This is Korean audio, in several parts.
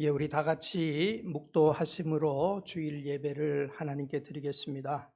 우리 다 같이 묵도하심으로 주일 예배를 하나님께 드리겠습니다.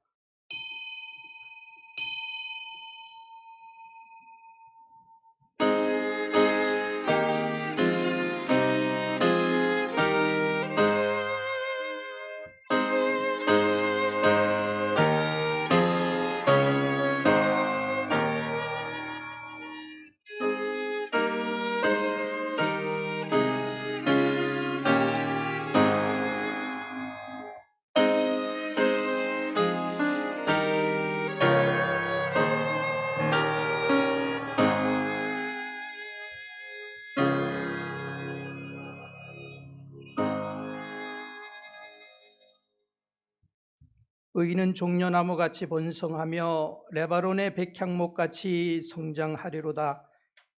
의인은 종려나무같이 번성하며 레바논의 백향목같이 성장하리로다.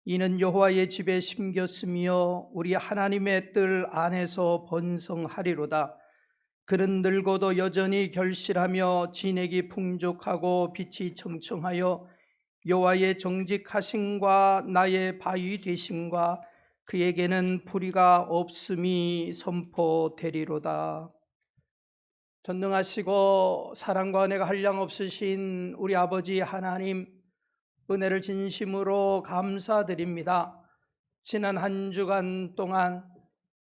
이는 여호와의 집에 심겼으며 우리 하나님의 뜰 안에서 번성하리로다. 그는 늙어도 여전히 결실하며 진액이 풍족하고 빛이 청청하여 여호와의 정직하심과 나의 바위 되심과 그에게는 불의가 없음이 선포되리로다. 전능하시고 사랑과 은혜가 한량없으신 우리 아버지 하나님, 은혜를 진심으로 감사드립니다. 지난 한 주간 동안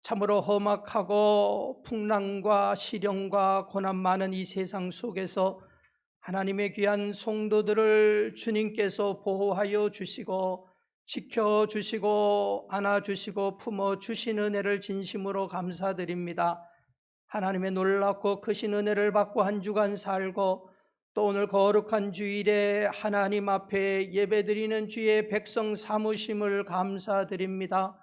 참으로 험악하고 풍랑과 시련과 고난 많은 이 세상 속에서 하나님의 귀한 성도들을 주님께서 보호하여 주시고 지켜주시고 안아주시고 품어주신 은혜를 진심으로 감사드립니다. 하나님의 놀랍고 크신 은혜를 받고 한 주간 살고 또 오늘 거룩한 주일에 하나님 앞에 예배드리는 주의 백성 삼으심을 감사드립니다.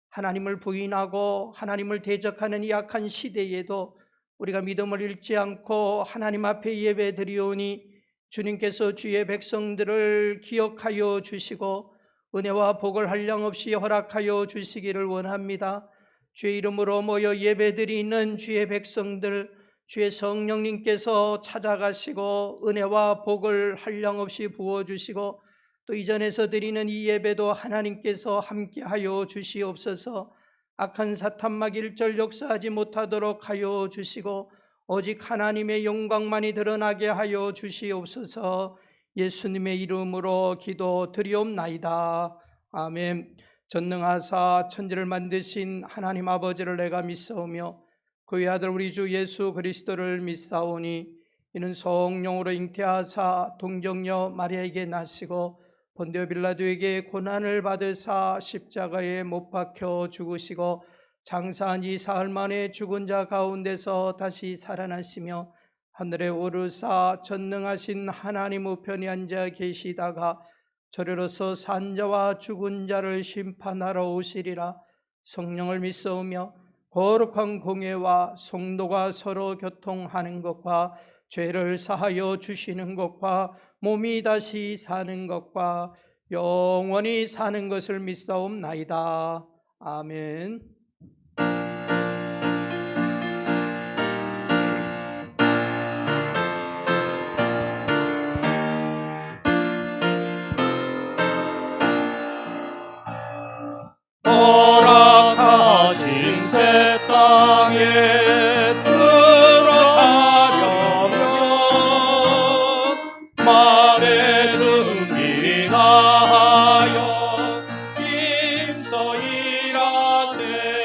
하나님을 부인하고 하나님을 대적하는 이 악한 시대에도 우리가 믿음을 잃지 않고 하나님 앞에 예배드리오니 주님께서 주의 백성들을 기억하여 주시고 은혜와 복을 한량없이 허락하여 주시기를 원합니다. 주의 이름으로 모여 예배드리는 주의 백성들, 주의 성령님께서 찾아가시고 은혜와 복을 한량없이 부어주시고 또 이전에서 드리는 이 예배도 하나님께서 함께하여 주시옵소서. 악한 사탄막 일절 역사하지 못하도록 하여 주시고 오직 하나님의 영광만이 드러나게 하여 주시옵소서. 예수님의 이름으로 기도드리옵나이다. 아멘. 전능하사 천지를 만드신 하나님 아버지를 내가 믿사오며 그의 아들 우리 주 예수 그리스도를 믿사오니 이는 성령으로 잉태하사 동정녀 마리아에게 나시고 본디오 빌라도에게 고난을 받으사 십자가에 못 박혀 죽으시고 장사한 지 사흘 만에 죽은 자 가운데서 다시 살아나시며 하늘에 오르사 전능하신 하나님 우편에 앉아 계시다가 저리로서 산자와 죽은 자를 심판하러 오시리라. 성령을 믿사오며 거룩한 공예와 성도가 서로 교통하는 것과 죄를 사하여 주시는 것과 몸이 다시 사는 것과 영원히 사는 것을 믿사옵나이다. 아멘. 허락하신 새 땅에 들어가려면 만에 준비하여 임서 일하세.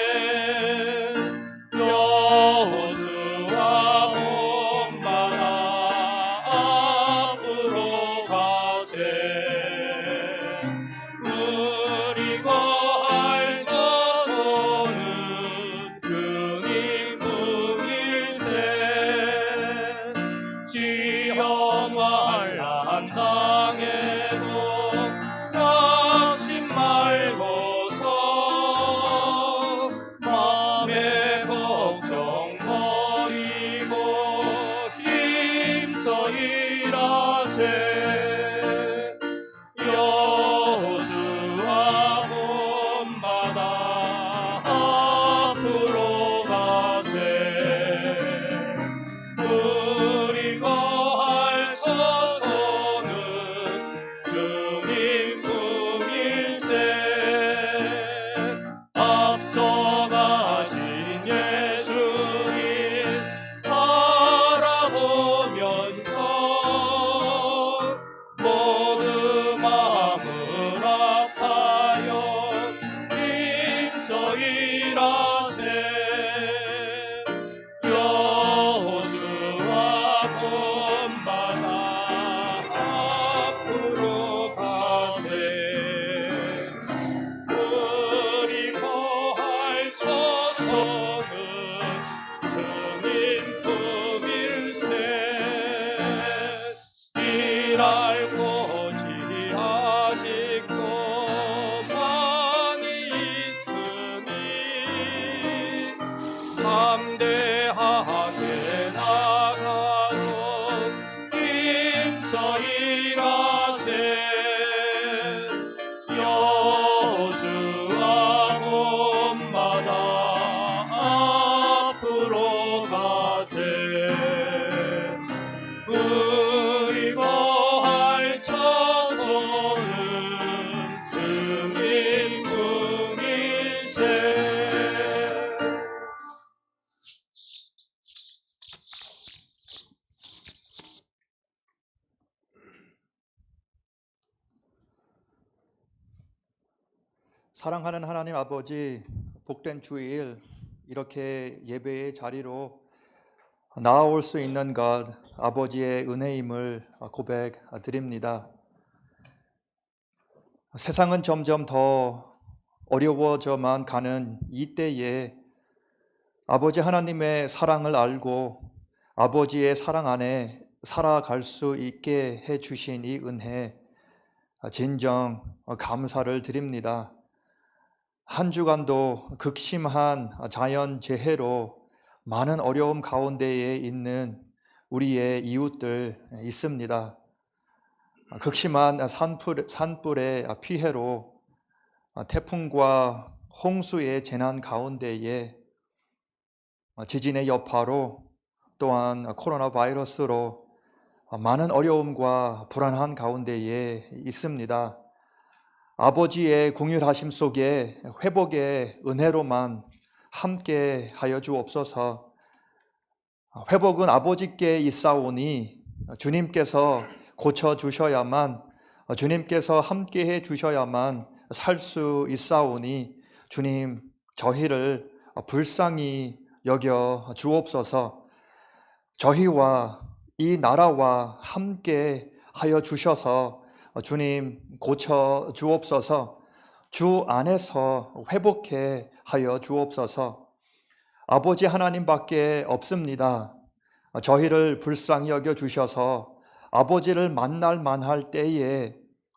여호수아 본받아 앞으로 가세. 우리 거할 처소는 주님 품일세. 일할 곳이 아직도 많이 있으니 담대하게 나가서 힘써 일하세. 여호수아 본받아 앞으로 가세. 우리 거할 처소는 주님 품일세. 사랑하는 하나님 아버지, 복된 주일 이렇게 예배의 자리로 나아올 수 있는 것 아버지의 은혜임을 고백드립니다. 세상은 점점 더 어려워져만 가는 이때에 아버지 하나님의 사랑을 알고 아버지의 사랑 안에 살아갈 수 있게 해주신 이 은혜 진정 감사를 드립니다. 한 주간도 극심한 자연재해로 많은 어려움 가운데에 있는 우리의 이웃들 있습니다. 극심한 산불의 피해로 태풍과 홍수의 재난 가운데에 지진의 여파로 또한 코로나 바이러스로 많은 어려움과 불안한 가운데에 있습니다. 아버지의 긍휼하심 속에 회복의 은혜로만 함께 하여 주옵소서. 회복은 아버지께 있사오니 주님께서 고쳐주셔야만, 주님께서 함께해 주셔야만 살 수 있사오니 주님 저희를 불쌍히 여겨 주옵소서. 저희와 이 나라와 함께 하여 주셔서 주님 고쳐 주옵소서. 주 안에서 회복해 하여 주옵소서. 아버지 하나님밖에 없습니다. 저희를 불쌍히 여겨 주셔서 아버지를 만날 만할 때에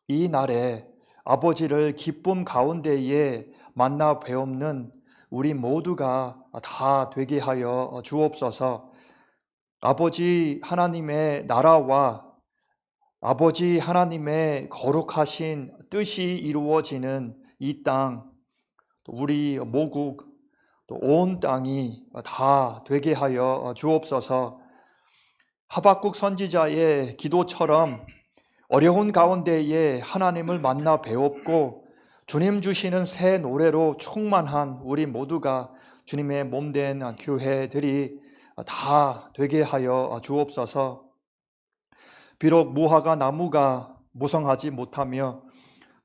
이 날에 아버지를 기쁨 가운데에 만나 뵈옵는 우리 모두가 다 되게 하여 주옵소서. 아버지 하나님의 나라와 아버지 하나님의 거룩하신 뜻이 이루어지는 이 땅, 우리 모국, 또 온 땅이 다 되게 하여 주옵소서. 하박국 선지자의 기도처럼 어려운 가운데에 하나님을 만나 배웠고 주님 주시는 새 노래로 충만한 우리 모두가 주님의 몸된 교회들이 다 되게 하여 주옵소서. 비록 무화과 나무가 무성하지 못하며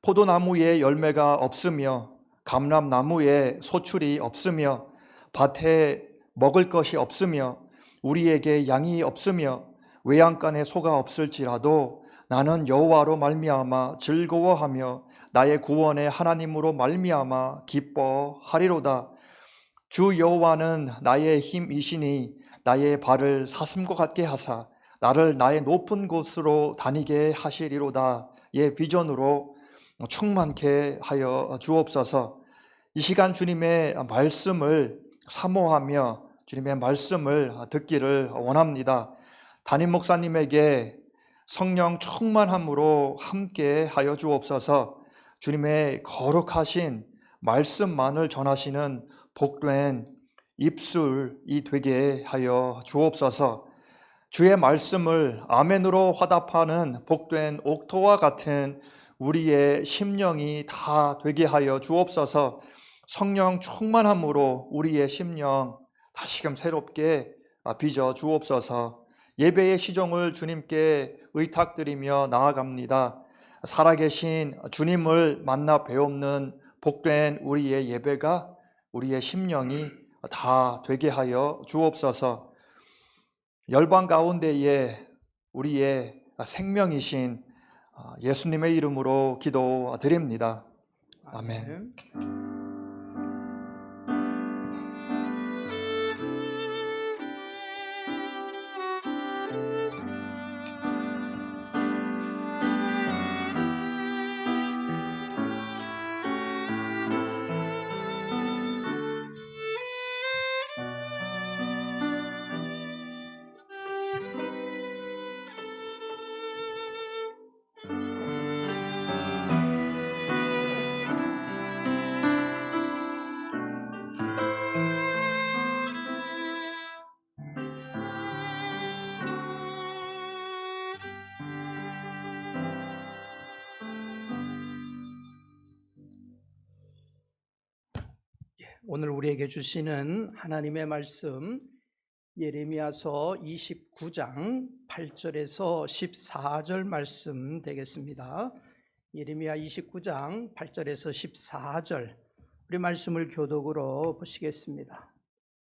포도나무에 열매가 없으며 감람나무에 소출이 없으며 밭에 먹을 것이 없으며 우리에게 양이 없으며 외양간에 소가 없을지라도 나는 여호와로 말미암아 즐거워하며 나의 구원의 하나님으로 말미암아 기뻐하리로다. 주 여호와는 나의 힘이시니 나의 발을 사슴과 같게 하사 나를 나의 높은 곳으로 다니게 하시리로다. 의 비전으로 충만케 하여 주옵소서. 이 시간 주님의 말씀을 사모하며 주님의 말씀을 듣기를 원합니다. 담임 목사님에게 성령 충만함으로 함께 하여 주옵소서. 주님의 거룩하신 말씀만을 전하시는 복된 입술이 되게 하여 주옵소서. 주의 말씀을 아멘으로 화답하는 복된 옥토와 같은 우리의 심령이 다 되게 하여 주옵소서. 성령 충만함으로 우리의 심령 다시금 새롭게 빚어 주옵소서. 예배의 시종을 주님께 의탁드리며 나아갑니다. 살아계신 주님을 만나 배우는 복된 우리의 예배가 우리의 심령이 다 되게 하여 주옵소서. 열방 가운데에 우리의 생명이신 예수님의 이름으로 기도드립니다. 아멘. 오늘 우리에게 주시는 하나님의 말씀 예레미야서 29장 8절에서 14절 말씀 되겠습니다. 예레미야 29장 8절에서 14절 우리 말씀을 교독으로 보시겠습니다.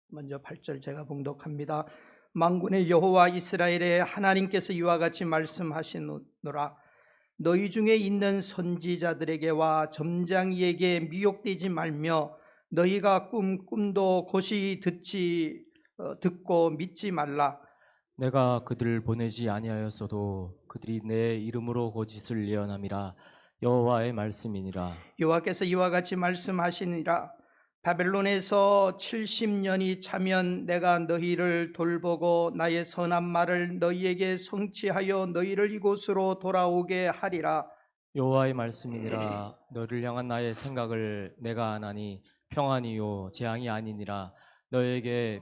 먼저 8절 제가 봉독합니다. 만군의 여호와 이스라엘의 하나님께서 이와 같이 말씀하시노라. 너희 중에 있는 선지자들에게와 점장이에게 미혹되지 말며 너희가 꿈도 곧이 듣고 믿지 말라. 내가 그들을 보내지 아니하였어도 그들이 내 이름으로 거짓을 예언함이라. 여호와의 말씀이니라. 여호와께서 이와 같이 말씀하시니라. 바벨론에서 70년이 차면 내가 너희를 돌보고 나의 선한 말을 너희에게 성취하여 너희를 이곳으로 돌아오게 하리라. 여호와의 말씀이니라. 너를 향한 나의 생각을 내가 아나니 평안이요 재앙이 아니니라. 너에게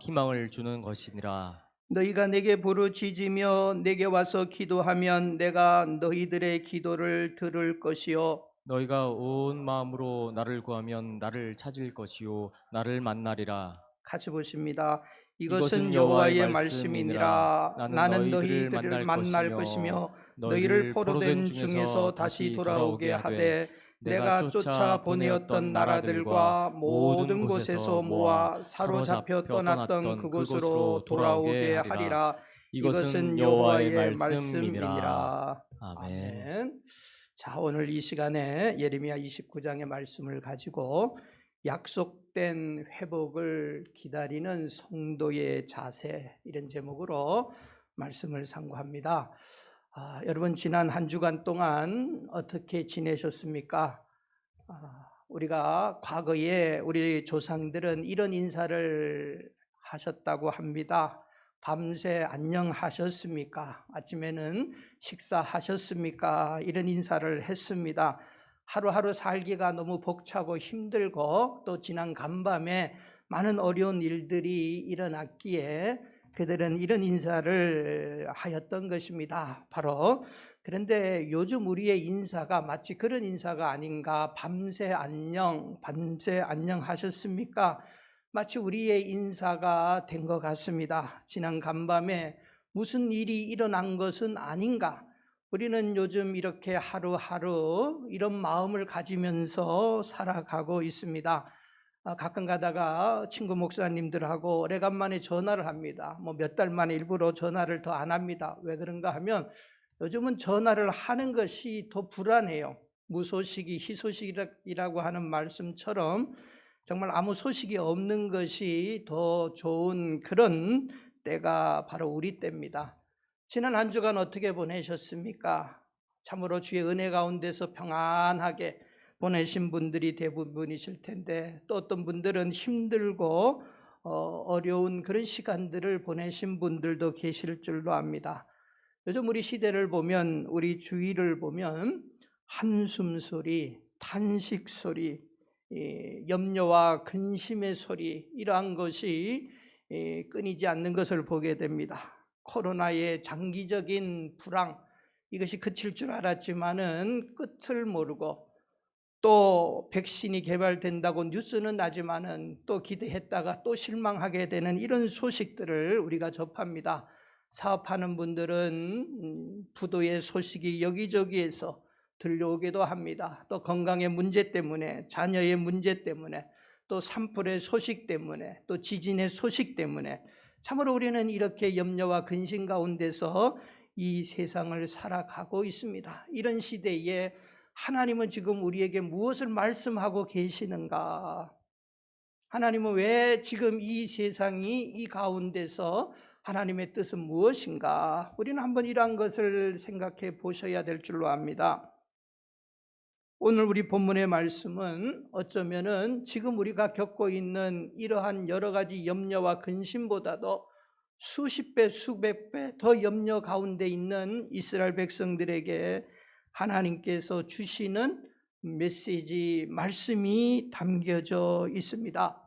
희망을 주는 것이니라. 너희가 내게 부르짖으며 내게 와서 기도하면 내가 너희들의 기도를 들을 것이요 너희가 온 마음으로 나를 구하면 나를 찾을 것이요 나를 만나리라. 같이 보십니다. 이것은 여호와의 말씀이니라. 나는 너희들을 만날 것이며 너희를 포로된 중에서 다시 돌아오게 하되 내가 쫓아 보내었던 나라들과 모든 곳에서 모아 사로잡혀 떠났던 그곳으로 돌아오게 하리라. 이것은 여호와의 말씀이니라. 아멘. 자, 오늘 이 시간에 예레미야 29장의 말씀을 가지고 약속된 회복을 기다리는 성도의 자세, 이런 제목으로 말씀을 상고합니다. 여러분, 지난 한 주간 동안 어떻게 지내셨습니까? 우리가 과거에 우리 조상들은 이런 인사를 하셨다고 합니다. 밤새 안녕하셨습니까? 아침에는 식사하셨습니까? 이런 인사를 했습니다. 하루하루 살기가 너무 벅차고 힘들고 또 지난 간밤에 많은 어려운 일들이 일어났기에 그들은 이런 인사를 하였던 것입니다. 바로 그런데 요즘 우리의 인사가 마치 그런 인사가 아닌가. 밤새 안녕하셨습니까? 마치 우리의 인사가 된 것 같습니다. 지난 간밤에 무슨 일이 일어난 것은 아닌가. 우리는 요즘 이렇게 하루하루 이런 마음을 가지면서 살아가고 있습니다. 가끔 가다가 친구 목사님들하고 오래간만에 전화를 합니다. 몇 달 만에 일부러 전화를 더 안 합니다. 왜 그런가 하면 요즘은 전화를 하는 것이 더 불안해요. 무소식이 희소식이라고 하는 말씀처럼 정말 아무 소식이 없는 것이 더 좋은 그런 때가 바로 우리 때입니다. 지난 한 주간 어떻게 보내셨습니까? 참으로 주의 은혜 가운데서 평안하게 보내신 분들이 대부분이실 텐데 또 어떤 분들은 힘들고 어려운 그런 시간들을 보내신 분들도 계실 줄로 압니다. 요즘 우리 시대를 보면, 우리 주위를 보면 한숨 소리, 탄식 소리, 염려와 근심의 소리, 이러한 것이 끊이지 않는 것을 보게 됩니다. 코로나의 장기적인 불황, 이것이 그칠 줄 알았지만은 끝을 모르고 또 백신이 개발된다고 뉴스는 나지만은 또 기대했다가 또 실망하게 되는 이런 소식들을 우리가 접합니다. 사업하는 분들은 부도의 소식이 여기저기에서 들려오기도 합니다. 또 건강의 문제 때문에, 자녀의 문제 때문에, 또 산불의 소식 때문에, 또 지진의 소식 때문에 참으로 우리는 이렇게 염려와 근심 가운데서 이 세상을 살아가고 있습니다. 이런 시대에 하나님은 지금 우리에게 무엇을 말씀하고 계시는가? 하나님은 왜 지금 이 세상이 이 가운데서 하나님의 뜻은 무엇인가? 우리는 한번 이러한 것을 생각해 보셔야 될 줄로 압니다. 오늘 우리 본문의 말씀은 어쩌면은 지금 우리가 겪고 있는 이러한 여러 가지 염려와 근심보다도 수십 배, 수백 배 더 염려 가운데 있는 이스라엘 백성들에게 하나님께서 주시는 메시지, 말씀이 담겨져 있습니다.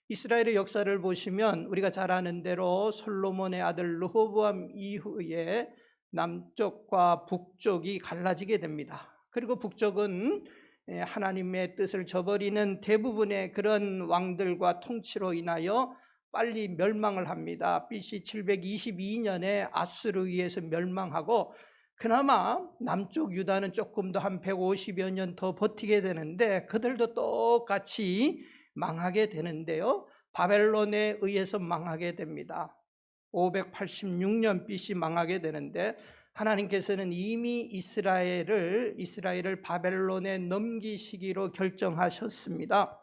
이스라엘의 역사를 보시면 우리가 잘 아는 대로 솔로몬의 아들 르호보암 이후에 남쪽과 북쪽이 갈라지게 됩니다. 그리고 북쪽은 하나님의 뜻을 저버리는 대부분의 그런 왕들과 통치로 인하여 빨리 멸망을 합니다. BC 722년에 아수르에 의해서 멸망하고, 그나마 남쪽 유다는 조금 더 한 150여 년 더 버티게 되는데 그들도 똑같이 망하게 되는데요, 바벨론에 의해서 망하게 됩니다. 586년 BC 망하게 되는데 하나님께서는 이미 이스라엘을 바벨론에 넘기시기로 결정하셨습니다.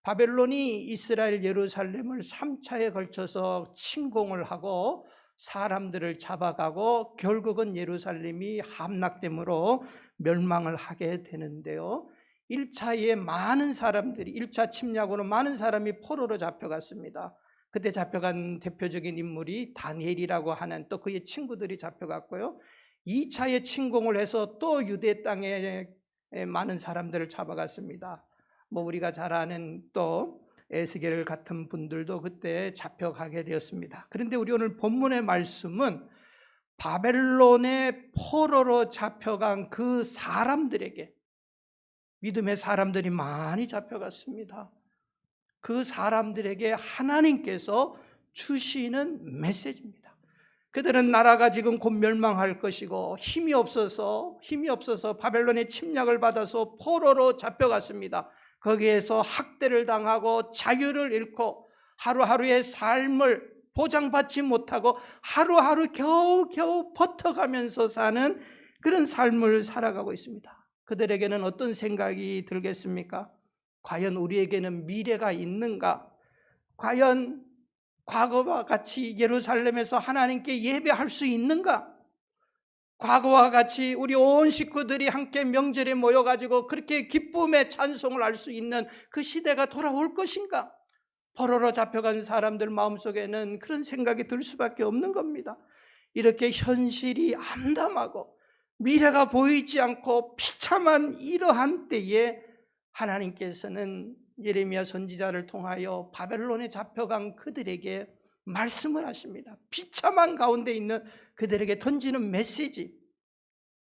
바벨론이 이스라엘 예루살렘을 3차에 걸쳐서 침공을 하고 사람들을 잡아가고 결국은 예루살렘이 함락됨으로 멸망을 하게 되는데요, 1차에 많은 사람들이, 1차 침략으로 많은 사람이 포로로 잡혀갔습니다. 그때 잡혀간 대표적인 인물이 다니엘이라고 하는, 또 그의 친구들이 잡혀갔고요, 2차에 침공을 해서 또 유대 땅에 많은 사람들을 잡아갔습니다. 우리가 잘 아는 또 에스겔 같은 분들도 그때 잡혀가게 되었습니다. 그런데 우리 오늘 본문의 말씀은 바벨론의 포로로 잡혀간 그 사람들에게, 믿음의 사람들이 많이 잡혀갔습니다. 그 사람들에게 하나님께서 주시는 메시지입니다. 그들은 나라가 지금 곧 멸망할 것이고 힘이 없어서 바벨론의 침략을 받아서 포로로 잡혀갔습니다. 거기에서 학대를 당하고 자유를 잃고 하루하루의 삶을 보장받지 못하고 하루하루 겨우겨우 버텨가면서 사는 그런 삶을 살아가고 있습니다. 그들에게는 어떤 생각이 들겠습니까? 과연 우리에게는 미래가 있는가? 과연 과거와 같이 예루살렘에서 하나님께 예배할 수 있는가? 과거와 같이 우리 온 식구들이 함께 명절에 모여가지고 그렇게 기쁨의 찬송을 할 수 있는 그 시대가 돌아올 것인가? 포로로 잡혀간 사람들 마음속에는 그런 생각이 들 수밖에 없는 겁니다. 이렇게 현실이 암담하고 미래가 보이지 않고 비참한 이러한 때에 하나님께서는 예레미야 선지자를 통하여 바벨론에 잡혀간 그들에게 말씀을 하십니다. 비참한 가운데 있는 그들에게 던지는 메시지,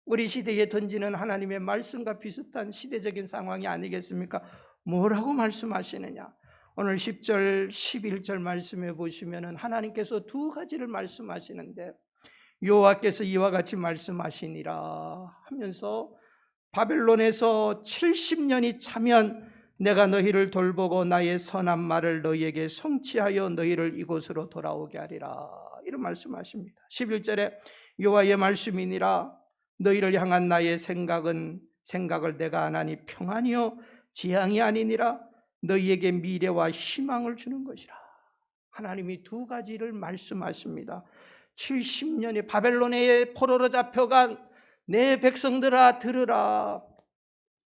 우리 시대에 던지는 하나님의 말씀과 비슷한 시대적인 상황이 아니겠습니까? 뭐라고 말씀하시느냐? 오늘 10절, 11절 말씀해 보시면 하나님께서 두 가지를 말씀하시는데, 여호와께서 이와 같이 말씀하시니라 하면서 바벨론에서 70년이 차면 내가 너희를 돌보고 나의 선한 말을 너희에게 성취하여 너희를 이곳으로 돌아오게 하리라, 이런 말씀하십니다. 11절에 여호와의 말씀이니라, 너희를 향한 나의 생각을 내가 안 하니 평안이요 재앙이 아니니라, 너희에게 미래와 희망을 주는 것이라. 하나님이 두 가지를 말씀하십니다. 70년이 바벨론의 포로로 잡혀간 내 백성들아 들으라.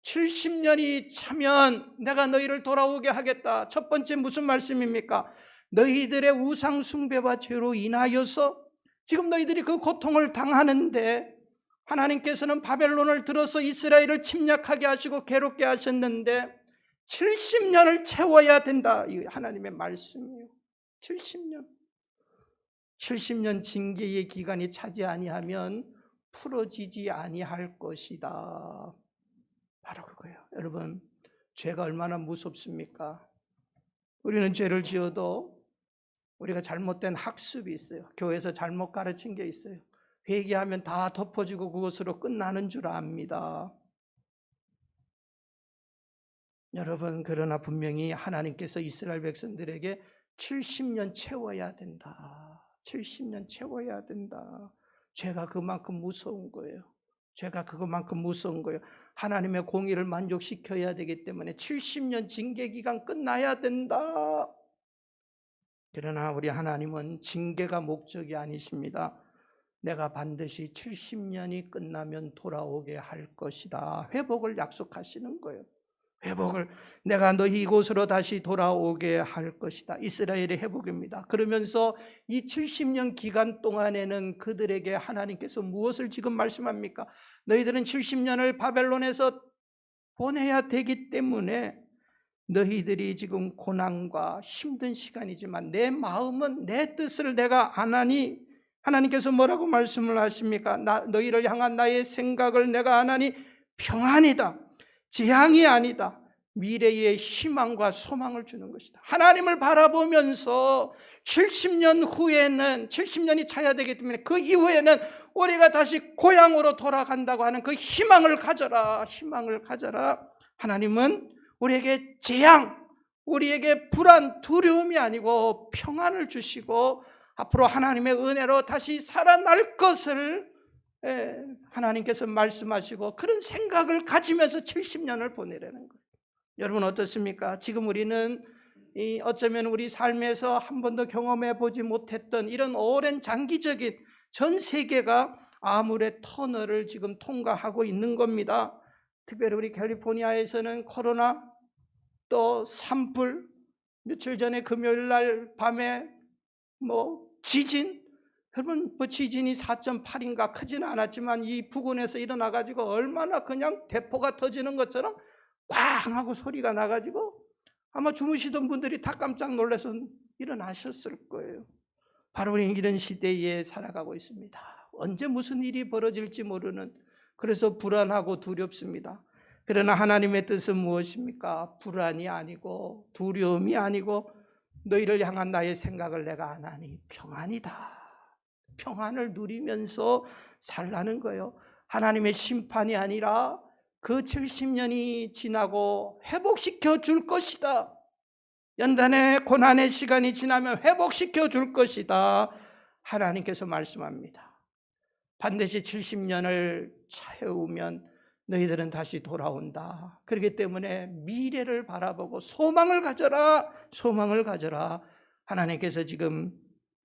70년이 차면 내가 너희를 돌아오게 하겠다. 첫 번째 무슨 말씀입니까? 너희들의 우상 숭배와 죄로 인하여서 지금 너희들이 그 고통을 당하는데, 하나님께서는 바벨론을 들어서 이스라엘을 침략하게 하시고 괴롭게 하셨는데 70년을 채워야 된다. 이 하나님의 말씀이에요. 70년 징계의 기간이 차지 아니하면 풀어지지 아니할 것이다. 바로 그거예요. 여러분, 죄가 얼마나 무섭습니까? 우리는 죄를 지어도 우리가 잘못된 학습이 있어요. 교회에서 잘못 가르친 게 있어요. 회개하면 다 덮어지고 그것으로 끝나는 줄 압니다. 여러분, 그러나 분명히 하나님께서 이스라엘 백성들에게 70년 채워야 된다. 70년 채워야 된다. 죄가 그만큼 무서운 거예요. 죄가 그것만큼 무서운 거예요. 하나님의 공의를 만족시켜야 되기 때문에 70년 징계 기간 끝나야 된다. 그러나 우리 하나님은 징계가 목적이 아니십니다. 내가 반드시 70년이 끝나면 돌아오게 할 것이다. 회복을 약속하시는 거예요. 회복을, 내가 너희 이곳으로 다시 돌아오게 할 것이다. 이스라엘의 회복입니다. 그러면서 이 70년 기간 동안에는 그들에게 하나님께서 무엇을 지금 말씀합니까? 너희들은 70년을 바벨론에서 보내야 되기 때문에 너희들이 지금 고난과 힘든 시간이지만 내 마음은, 내 뜻을 내가 안 하니, 하나님께서 뭐라고 말씀을 하십니까? 너희를 향한 나의 생각을 내가 안 하니 평안이다, 재앙이 아니다, 미래의 희망과 소망을 주는 것이다. 하나님을 바라보면서 70년 후에는, 70년이 차야 되기 때문에 그 이후에는 우리가 다시 고향으로 돌아간다고 하는 그 희망을 가져라. 희망을 가져라. 하나님은 우리에게 재앙, 우리에게 불안, 두려움이 아니고 평안을 주시고 앞으로 하나님의 은혜로 다시 살아날 것을 하나님께서 말씀하시고, 그런 생각을 가지면서 70년을 보내라는 거예요. 여러분 어떻습니까? 지금 우리는 어쩌면 우리 삶에서 한 번도 경험해 보지 못했던 이런 오랜 장기적인, 전 세계가 암울의 터널을 지금 통과하고 있는 겁니다. 특별히 우리 캘리포니아에서는 코로나, 또 산불, 며칠 전에 금요일 날 밤에 지진, 여러분 지진이 4.8인가 크지는 않았지만 이 부근에서 일어나가지고 얼마나 그냥 대포가 터지는 것처럼 꽝 하고 소리가 나가지고 아마 주무시던 분들이 다 깜짝 놀라서 일어나셨을 거예요. 바로 우리는 이런 시대에 살아가고 있습니다. 언제 무슨 일이 벌어질지 모르는, 그래서 불안하고 두렵습니다. 그러나 하나님의 뜻은 무엇입니까? 불안이 아니고 두려움이 아니고 너희를 향한 나의 생각을 내가 안 하니 평안이다. 평안을 누리면서 살라는 거예요. 하나님의 심판이 아니라 그 70년이 지나고 회복시켜 줄 것이다. 연단의 고난의 시간이 지나면 회복시켜 줄 것이다. 하나님께서 말씀합니다. 반드시 70년을 채우면 너희들은 다시 돌아온다. 그렇기 때문에 미래를 바라보고 소망을 가져라. 소망을 가져라. 하나님께서 지금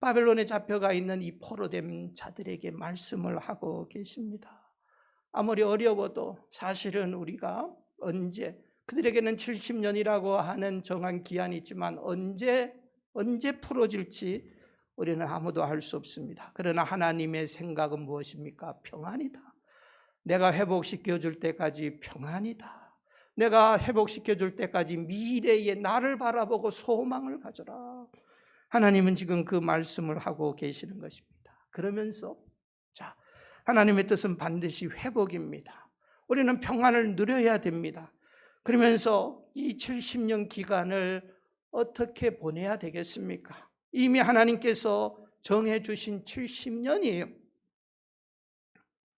바벨론에 잡혀가 있는 이 포로된 자들에게 말씀을 하고 계십니다. 아무리 어려워도 사실은 우리가 언제, 그들에게는 70년이라고 하는 정한 기한이 있지만 언제 풀어질지 우리는 아무도 알 수 없습니다. 그러나 하나님의 생각은 무엇입니까? 평안이다. 내가 회복시켜 줄 때까지 평안이다. 내가 회복시켜 줄 때까지 미래의 나를 바라보고 소망을 가져라. 하나님은 지금 그 말씀을 하고 계시는 것입니다. 그러면서 하나님의 뜻은 반드시 회복입니다. 우리는 평안을 누려야 됩니다. 그러면서 이 70년 기간을 어떻게 보내야 되겠습니까? 이미 하나님께서 정해주신 70년이에요.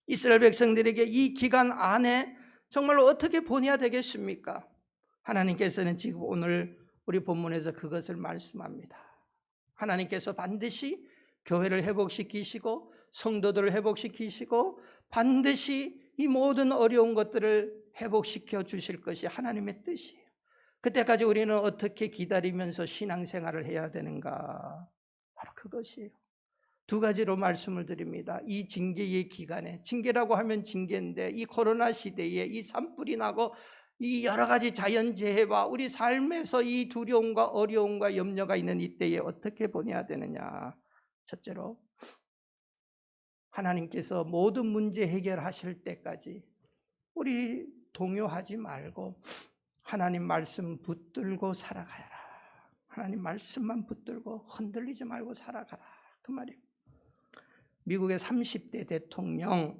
이스라엘 백성들에게 이 기간 안에 정말로 어떻게 보내야 되겠습니까? 하나님께서는 지금 오늘 우리 본문에서 그것을 말씀합니다. 하나님께서 반드시 교회를 회복시키시고 성도들을 회복시키시고 반드시 이 모든 어려운 것들을 회복시켜 주실 것이 하나님의 뜻이에요. 그때까지 우리는 어떻게 기다리면서 신앙생활을 해야 되는가? 바로 그것이에요. 두 가지로 말씀을 드립니다. 이 징계의 기간에, 징계라고 하면 징계인데 이 코로나 시대에 이 산불이 나고 이 여러 가지 자연재해와 우리 삶에서 이 두려움과 어려움과 염려가 있는 이때에 어떻게 보내야 되느냐? 첫째로 하나님께서 모든 문제 해결하실 때까지 우리 동요하지 말고 하나님 말씀 붙들고 살아가라. 하나님 말씀만 붙들고 흔들리지 말고 살아가라. 그 말이에요. 미국의 30대 대통령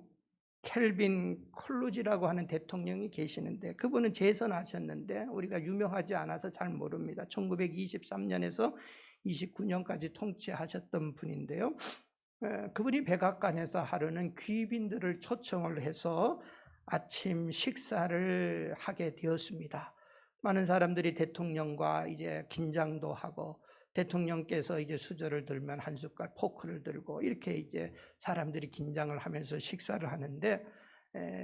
켈빈 콜루지라고 하는 대통령이 계시는데 그분은 재선하셨는데 우리가 유명하지 않아서 잘 모릅니다. 1923년에서 29년까지 통치하셨던 분인데요. 그분이 백악관에서 하루는 귀빈들을 초청을 해서 아침 식사를 하게 되었습니다. 많은 사람들이 대통령과 이제 긴장도 하고 대통령께서 이제 수저를 들면 한 숟갈 포크를 들고 이렇게 이제 사람들이 긴장을 하면서 식사를 하는데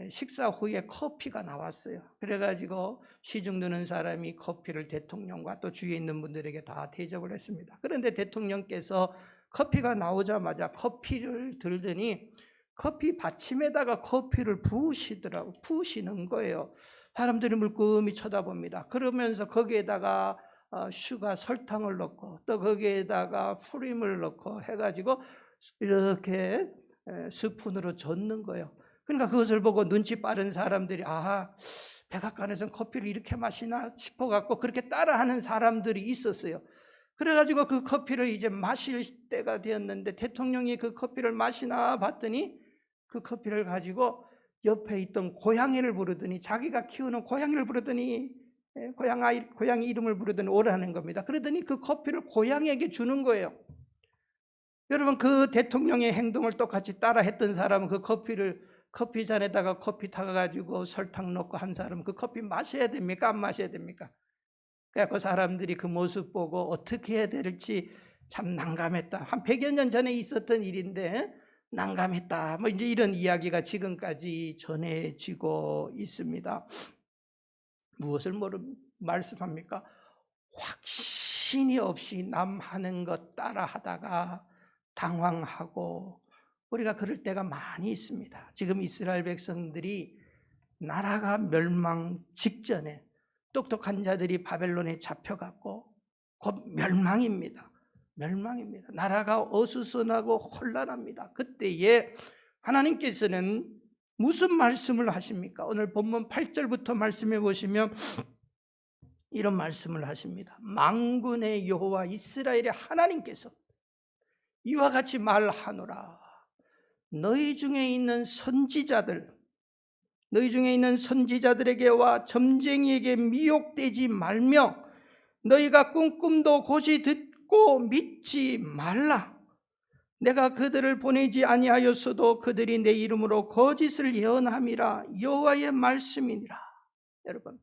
식사 후에 커피가 나왔어요. 그래가지고 시중 드는 사람이 커피를 대통령과 또 주위에 있는 분들에게 다 대접을 했습니다. 그런데 대통령께서 커피가 나오자마자 커피를 들더니 커피 받침에다가 커피를 부으시는 거예요. 사람들이 물끄미 쳐다봅니다. 그러면서 거기에다가 슈가 설탕을 넣고 또 거기에다가 프림을 넣고 해가지고 이렇게 스푼으로 젓는 거예요. 그러니까 그것을 보고 눈치 빠른 사람들이 아하, 백악관에서는 커피를 이렇게 마시나 싶어갖고 그렇게 따라하는 사람들이 있었어요. 그래가지고 그 커피를 이제 마실 때가 되었는데 대통령이 그 커피를 마시나 봤더니 그 커피를 가지고 옆에 있던 고양이를 부르더니 자기가 키우는 고양이를 부르더니 고양이 이름을 부르더니 오라는 겁니다. 그러더니 그 커피를 고양이에게 주는 거예요. 여러분 그 대통령의 행동을 똑같이 따라 했던 사람은 그 커피 잔에다가 커피 타가지고 설탕 넣고 한 사람은 그 커피 마셔야 됩니까? 안 마셔야 됩니까? 그래서 그 사람들이 그 모습 보고 어떻게 해야 될지 참 난감했다. 한 100여 년 전에 있었던 일인데 난감했다. 뭐 이제 이런 이야기가 지금까지 전해지고 있습니다. 무엇을 말씀합니까? 확신이 없이 남 하는 것 따라 하다가 당황하고 우리가 그럴 때가 많이 있습니다. 지금 이스라엘 백성들이 나라가 멸망 직전에 똑똑한 자들이 바벨론에 잡혀갔고 곧 멸망입니다. 나라가 어수선하고 혼란합니다. 그때에 하나님께서는 무슨 말씀을 하십니까? 오늘 본문 8절부터 말씀해 보시면 이런 말씀을 하십니다. 만군의 여호와 이스라엘의 하나님께서 이와 같이 말하노라. 너희 중에 있는 선지자들에게와 점쟁이에게 미혹되지 말며 너희가 꿈꿈도 고시 듣고 믿지 말라. 내가 그들을 보내지 아니하였어도 그들이 내 이름으로 거짓을 예언함이라. 여호와의 말씀이니라. 여러분,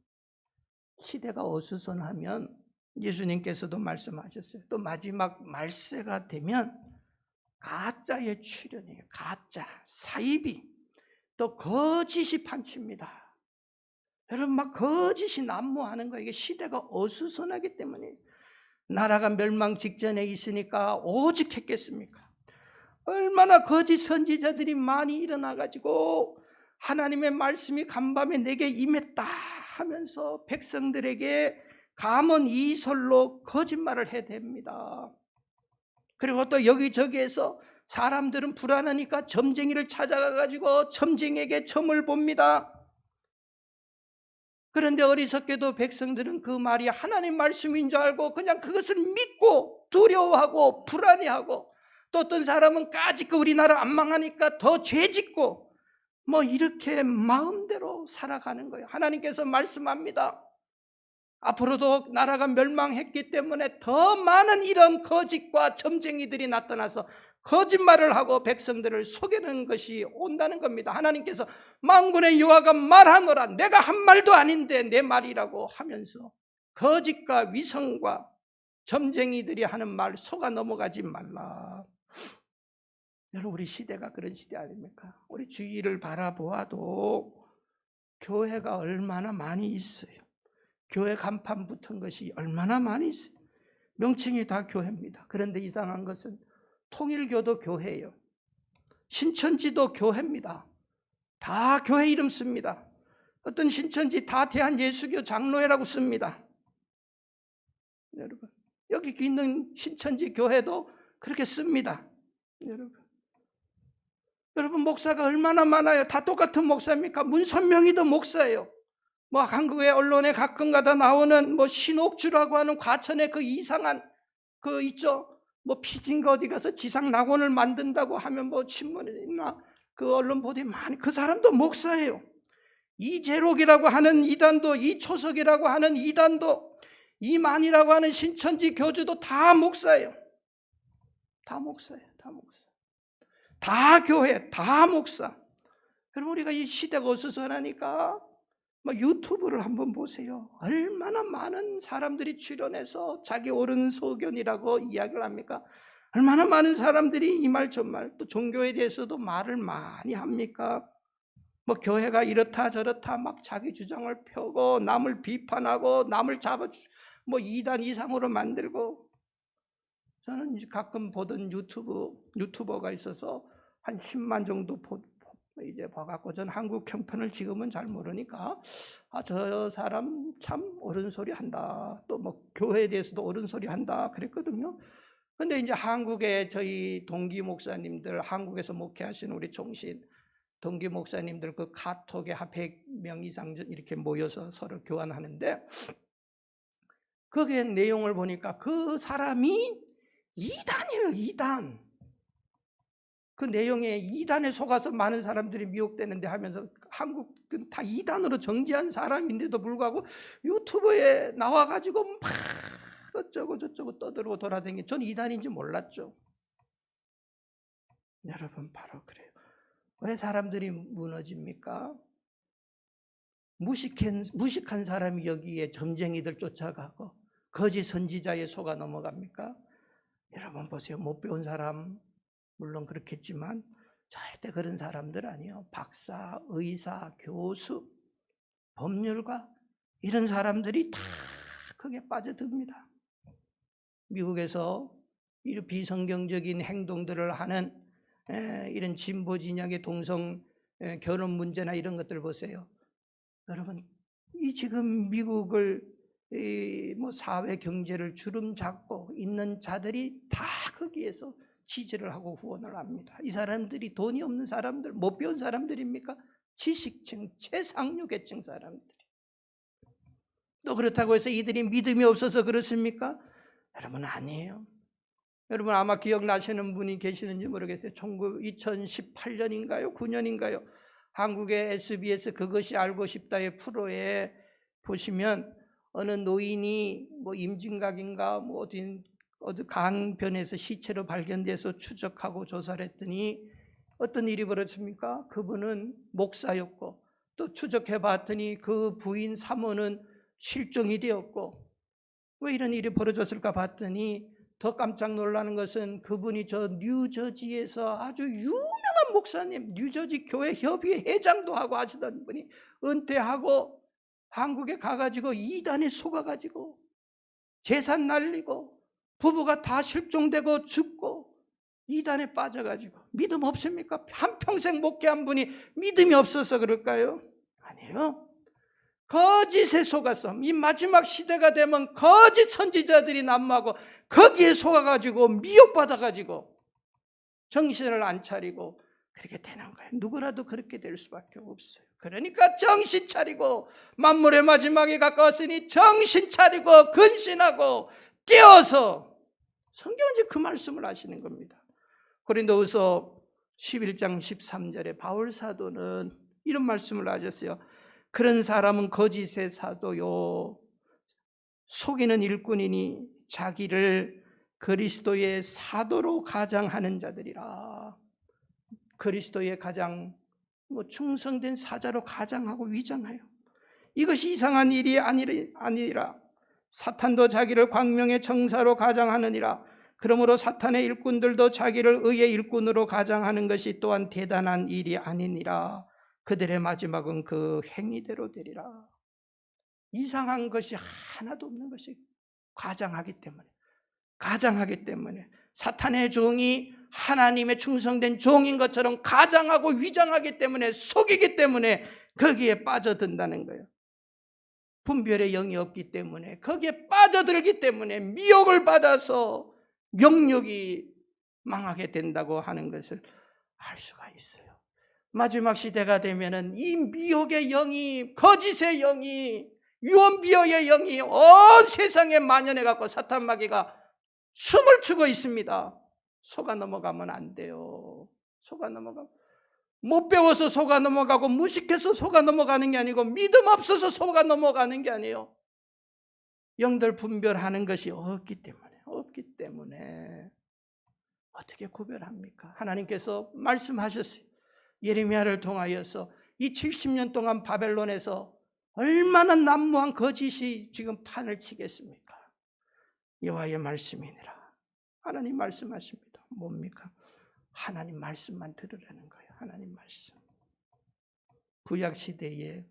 시대가 어수선하면 예수님께서도 말씀하셨어요. 또 마지막 말세가 되면 가짜의 출현이에요. 가짜, 사이비, 또 거짓이 판칩니다. 여러분 막 거짓이 난무하는 거예요. 이게 시대가 어수선하기 때문에. 나라가 멸망 직전에 있으니까 오죽했겠습니까? 얼마나 거짓 선지자들이 많이 일어나가지고 하나님의 말씀이 간밤에 내게 임했다 하면서 백성들에게 감언이설로 거짓말을 해댑니다. 그리고 또 여기저기에서 사람들은 불안하니까 점쟁이를 찾아가가지고 점쟁이에게 점을 봅니다. 그런데 어리석게도 백성들은 그 말이 하나님 말씀인 줄 알고 그냥 그것을 믿고 두려워하고 불안해하고 또 어떤 사람은 까짓거 우리나라 안 망하니까 더 죄짓고 뭐 이렇게 마음대로 살아가는 거예요. 하나님께서 말씀합니다. 앞으로도 나라가 멸망했기 때문에 더 많은 이런 거짓과 점쟁이들이 나타나서 거짓말을 하고 백성들을 속이는 것이 온다는 겁니다. 하나님께서 만군의 여호와가 말하노라. 내가 한 말도 아닌데 내 말이라고 하면서 거짓과 위선과 점쟁이들이 하는 말 속아 넘어가지 말라. 여러분 우리 시대가 그런 시대 아닙니까? 우리 주위를 바라보아도 교회가 얼마나 많이 있어요. 교회 간판 붙은 것이 얼마나 많이 있어요. 명칭이 다 교회입니다. 그런데 이상한 것은 통일교도 교회예요. 신천지도 교회입니다. 다 교회 이름 씁니다. 어떤 신천지 다 대한예수교 장로회라고 씁니다. 여러분 여기 있는 신천지 교회도 그렇게 씁니다. 여러분 목사가 얼마나 많아요. 다 똑같은 목사입니까? 문선명이도 목사예요. 뭐 한국의 언론에 가끔가다 나오는 뭐 신옥주라고 하는 과천의 그 이상한 그 있죠. 뭐 피진 거 어디 가서 지상 낙원을 만든다고 하면 뭐 신문이나 그 언론 보도에 많이 그 사람도 목사예요. 이재록이라고 하는 이단도 이초석이라고 하는 이단도 이만이라고 하는 신천지 교주도 다 목사예요. 다 목사예요. 다 교회, 다 목사. 여러분 우리가 이 시대가 어수선하니까 뭐 유튜브를 한번 보세요. 얼마나 많은 사람들이 출연해서 자기 옳은 소견이라고 이야기를 합니까? 얼마나 많은 사람들이 이 말 저 말, 또 종교에 대해서도 말을 많이 합니까? 뭐 교회가 이렇다 저렇다 막 자기 주장을 펴고 남을 비판하고 남을 뭐 이단 이상으로 만들고. 저는 이제 가끔 보던 유튜버가 있어서 한 10만 정도 이제 봐갖고, 전 한국 형편을 지금은 잘 모르니까 저 사람 참 옳은 소리 한다, 또 뭐 교회에 대해서도 옳은 소리 한다 그랬거든요. 근데 이제 한국에 저희 동기 목사님들, 한국에서 목회하시는 우리 종신 동기 목사님들 그 카톡에 한 100명 이상 이렇게 모여서 서로 교환하는데, 거기에 내용을 보니까 그 사람이 이단이에요. 이단. 그 내용에 이단에 속아서 많은 사람들이 미혹되는데 하면서 한국은 다 이단으로 정지한 사람인데도 불구하고 유튜브에 나와가지고 막 어쩌고 저쩌고 떠들고 돌아다니는, 전 이단인지 몰랐죠. 여러분, 바로 그래요. 왜 사람들이 무너집니까? 무식한 사람이 여기에 점쟁이들 쫓아가고 거짓 선지자에 속아 넘어갑니까? 여러분 보세요. 못 배운 사람 물론 그렇겠지만 절대 그런 사람들 아니에요. 박사, 의사, 교수, 법률가 이런 사람들이 다 거기에 빠져듭니다. 미국에서 이런 비성경적인 행동들을 하는 이런 진보 진영의 동성 결혼 문제나 이런 것들 보세요. 여러분, 이 지금 미국을 뭐 사회 경제를 주름 잡고 있는 자들이 다 거기에서 지지를 하고 후원을 합니다. 이 사람들이 돈이 없는 사람들, 못 배운 사람들입니까? 지식층, 최상류계층 사람들이. 또 그렇다고 해서 이들이 믿음이 없어서 그렇습니까? 여러분, 아니에요. 여러분 아마 기억나시는 분이 계시는지 모르겠어요. 2018년인가요? 9년인가요? 한국의 SBS 그것이 알고 싶다의 프로에 보시면 어느 노인이 뭐 임진각인가 뭐 어디 강변에서 시체로 발견돼서 추적하고 조사를 했더니 어떤 일이 벌어집니까? 그분은 목사였고, 또 추적해 봤더니 그 부인 사모는 실종이 되었고, 왜 이런 일이 벌어졌을까 봤더니 더 깜짝 놀라는 것은 그분이 저 뉴저지에서 아주 유명한 목사님, 뉴저지 교회 협의회 회장도 하고 하시던 분이 은퇴하고 한국에 가가지고 이단에 속아가지고 재산 날리고 부부가 다 실종되고 죽고 이단에 빠져가지고, 믿음 없습니까? 한평생 목회한 분이 믿음이 없어서 그럴까요? 아니에요. 거짓에 속아서 이 마지막 시대가 되면 거짓 선지자들이 난무하고 거기에 속아가지고 미혹받아가지고 정신을 안 차리고 그렇게 되는 거예요. 누구라도 그렇게 될 수밖에 없어요. 그러니까 정신 차리고, 만물의 마지막에 가까웠으니 정신 차리고 근신하고 깨어서, 성경은 이제 그 말씀을 하시는 겁니다. 고린도후서 11장 13절에 바울 사도는 이런 말씀을 하셨어요. 그런 사람은 거짓의 사도요, 속이는 일꾼이니 자기를 그리스도의 사도로 가장하는 자들이라. 그리스도의 가장 충성된 사자로 가장하고 위장해요. 이것이 이상한 일이 아니라 사탄도 자기를 광명의 청사로 가장하느니라. 그러므로 사탄의 일꾼들도 자기를 의의 일꾼으로 가장하는 것이 또한 대단한 일이 아니니라. 그들의 마지막은 그 행위대로 되리라. 이상한 것이 하나도 없는 것이 가장하기 때문에 사탄의 종이 하나님의 충성된 종인 것처럼 가장하고 위장하기 때문에, 속이기 때문에 거기에 빠져든다는 거예요. 분별의 영이 없기 때문에, 거기에 빠져들기 때문에 미혹을 받아서 영육이 망하게 된다고 하는 것을 알 수가 있어요. 마지막 시대가 되면은 이 미혹의 영이, 거짓의 영이, 유언비어의 영이 온 세상에 만연해 갖고 사탄 마귀가 숨을 트고 있습니다. 속아 넘어가면 안 돼요. 속아 넘어가면, 못 배워서 속아 넘어가고 무식해서 속아 넘어가는 게 아니고 믿음 없어서 속아 넘어가는 게 아니에요. 영들 분별하는 것이 없기 때문에 어떻게 구별합니까? 하나님께서 말씀하셨어요. 예레미야를 통하여서 이 70년 동안 바벨론에서 얼마나 난무한 거짓이 지금 판을 치겠습니까? 여호와의 말씀이니라. 하나님 말씀하십니다. 뭡니까? 하나님 말씀만 들으라는 거예요. 하나님 말씀. 구약 시대에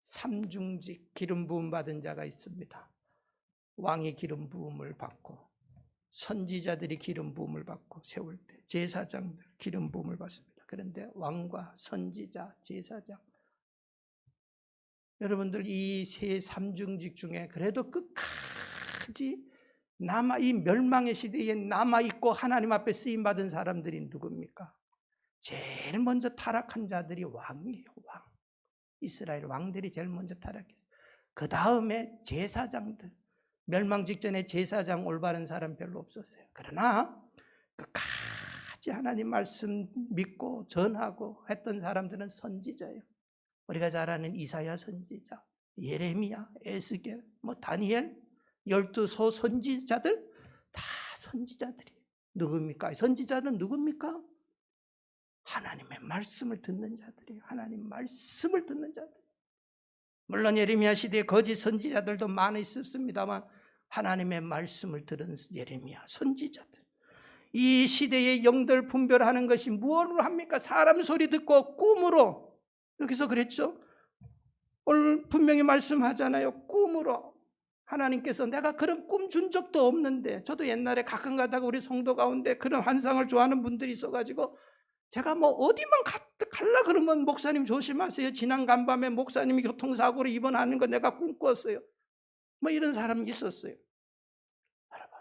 삼중직 기름 부음 받은 자가 있습니다. 왕이 기름 부음을 받고 선지자들이 기름 부음을 받고 세울 때 제사장들 기름 부음을 받습니다. 그런데 왕과 선지자, 제사장, 여러분들 이 세 삼중직 중에 그래도 끝까지 이 멸망의 시대에 남아있고 하나님 앞에 쓰임받은 사람들이 누굽니까? 제일 먼저 타락한 자들이 왕이에요. 왕. 이스라엘 왕들이 제일 먼저 타락했어요. 그 다음에 제사장들. 멸망 직전에 제사장 올바른 사람 별로 없었어요. 그러나 끝까지 하나님 말씀 믿고 전하고 했던 사람들은 선지자예요. 우리가 잘 아는 이사야 선지자, 예레미야, 에스겔, 다니엘, 12소 선지자들 다 선지자들이에요. 누굽니까? 선지자는 누굽니까? 하나님의 말씀을 듣는 자들이에요. 하나님 말씀을 듣는 자들. 물론 예레미야 시대에 거짓 선지자들도 많이 있었습니다만 하나님의 말씀을 들은 예레미야 선지자들. 이 시대의 영들 분별하는 것이 무엇으로 합니까? 사람 소리 듣고 꿈으로. 여기서 그랬죠. 오늘 분명히 말씀하잖아요. 꿈으로. 하나님께서 내가 그런 꿈 준 적도 없는데, 저도 옛날에 가끔 가다가 우리 성도 가운데 그런 환상을 좋아하는 분들이 있어가지고 제가 어디만 갈라 그러면 목사님 조심하세요. 지난 간밤에 목사님이 교통사고로 입원하는 거 내가 꿈꿨어요. 이런 사람이 있었어요. 여러분,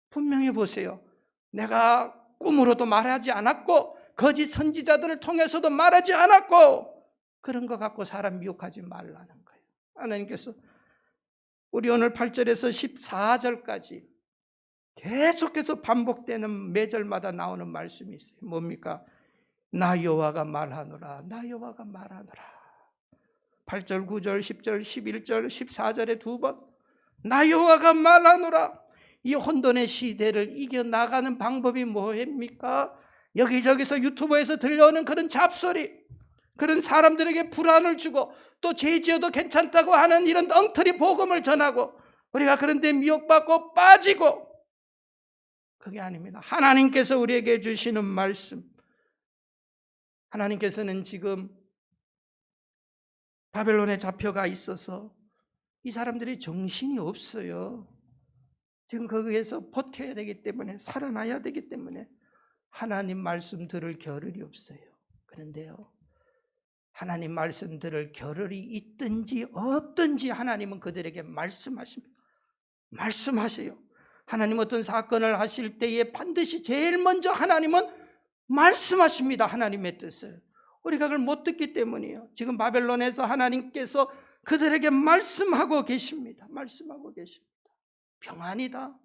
분명히 보세요. 내가 꿈으로도 말하지 않았고 거짓 선지자들을 통해서도 말하지 않았고 그런 거 갖고 사람 미혹하지 말라는 거예요. 하나님께서 우리 오늘 8절에서 14절까지 계속해서 반복되는 매절마다 나오는 말씀이 있어요. 뭡니까? 나 여호와가 말하노라. 나 여호와가 말하노라. 8절, 9절, 10절, 11절, 14절에 두 번 나 여호와가 말하노라. 이 혼돈의 시대를 이겨나가는 방법이 뭐입니까? 여기저기서 유튜브에서 들려오는 그런 잡소리, 그런 사람들에게 불안을 주고 또 죄 지어도 괜찮다고 하는 이런 엉터리 복음을 전하고 우리가 그런데 미혹받고 빠지고, 그게 아닙니다. 하나님께서 우리에게 주시는 말씀, 하나님께서는 지금 바벨론에 잡혀가 있어서 이 사람들이 정신이 없어요. 지금 거기에서 버텨야 되기 때문에, 살아나야 되기 때문에 하나님 말씀 들을 겨를이 없어요. 그런데요, 하나님 말씀 들을 겨를이 있든지 없든지 하나님은 그들에게 말씀하십니다. 말씀하세요. 하나님 어떤 사건을 하실 때에 반드시 제일 먼저 하나님은 말씀하십니다. 하나님의 뜻을. 우리가 그걸 못 듣기 때문이에요. 지금 바벨론에서 하나님께서 그들에게 말씀하고 계십니다. 말씀하고 계십니다. 평안이다.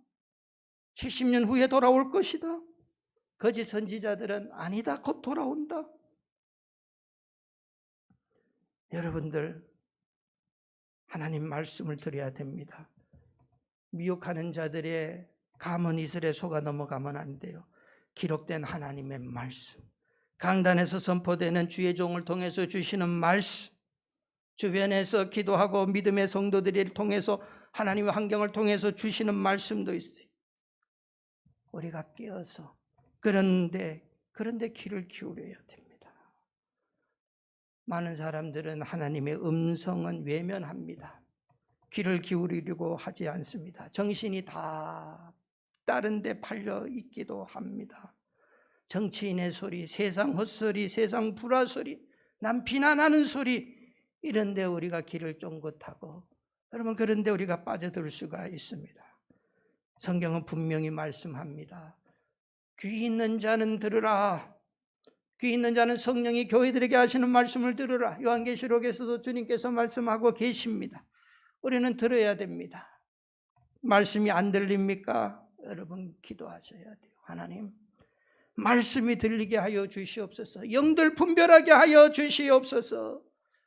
70년 후에 돌아올 것이다. 거짓 선지자들은 아니다. 곧 돌아온다. 여러분들, 하나님 말씀을 드려야 됩니다. 미혹하는 자들의 감언 이슬에 속아 넘어가면 안 돼요. 기록된 하나님의 말씀, 강단에서 선포되는 주의 종을 통해서 주시는 말씀, 주변에서 기도하고 믿음의 성도들을 통해서 하나님의 환경을 통해서 주시는 말씀도 있어요. 우리가 깨어서 그런데 귀를 기울여야 됩니다. 많은 사람들은 하나님의 음성은 외면합니다. 귀를 기울이려고 하지 않습니다. 정신이 다 다른 데 팔려 있기도 합니다. 정치인의 소리, 세상 헛소리, 세상 불화 소리, 남 비난하는 소리, 이런 데 우리가 귀를 쫑긋하고, 여러분, 그런 데 우리가 빠져들 수가 있습니다. 성경은 분명히 말씀합니다. 귀 있는 자는 들으라. 귀 있는 자는 성령이 교회들에게 하시는 말씀을 들으라. 요한계시록에서도 주님께서 말씀하고 계십니다. 우리는 들어야 됩니다. 말씀이 안 들립니까? 여러분, 기도하셔야 돼요. 하나님, 말씀이 들리게 하여 주시옵소서. 영들 분별하게 하여 주시옵소서.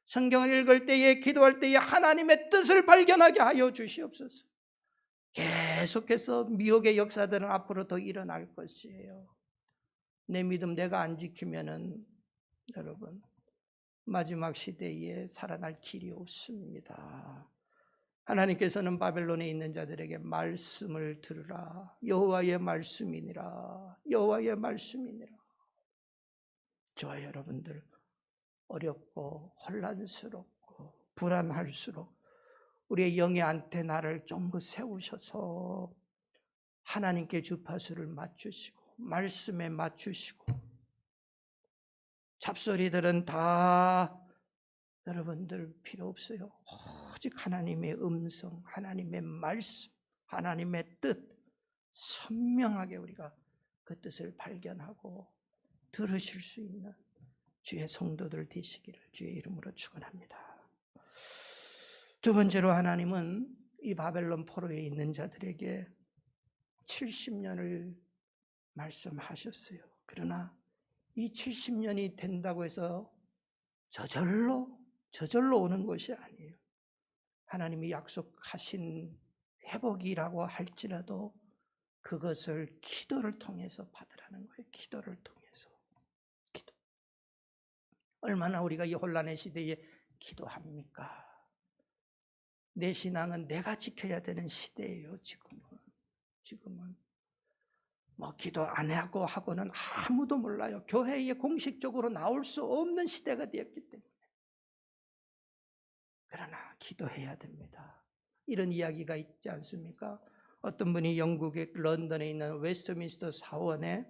성경을 읽을 때에, 기도할 때에 하나님의 뜻을 발견하게 하여 주시옵소서. 계속해서 미혹의 역사들은 앞으로 더 일어날 것이에요. 내 믿음 내가 안 지키면은 여러분 마지막 시대에 살아날 길이 없습니다. 하나님께서는 바벨론에 있는 자들에게 말씀을 들으라. 여호와의 말씀이니라. 여호와의 말씀이니라. 저와 여러분들 어렵고 혼란스럽고 불안할수록 우리의 영의 안테나를 좀 더 세우셔서 하나님께 주파수를 맞추시고 말씀에 맞추시고, 잡소리들은 다 여러분들 필요 없어요. 오직 하나님의 음성, 하나님의 말씀, 하나님의 뜻, 선명하게 우리가 그 뜻을 발견하고 들으실 수 있는 주의 성도들 되시기를 주의 이름으로 축원합니다. 두 번째로 하나님은 이 바벨론 포로에 있는 자들에게 70년을 말씀하셨어요. 그러나 이 70년이 된다고 해서 저절로 오는 것이 아니에요. 하나님이 약속하신 회복이라고 할지라도 그것을 기도를 통해서 받으라는 거예요. 기도를 통해서. 기도. 얼마나 우리가 이 혼란의 시대에 기도합니까? 내 신앙은 내가 지켜야 되는 시대예요. 지금은 뭐 기도 안 하고는 아무도 몰라요. 교회에 공식적으로 나올 수 없는 시대가 되었기 때문에. 그러나 기도해야 됩니다. 이런 이야기가 있지 않습니까? 어떤 분이 영국의 런던에 있는 웨스트민스터 사원에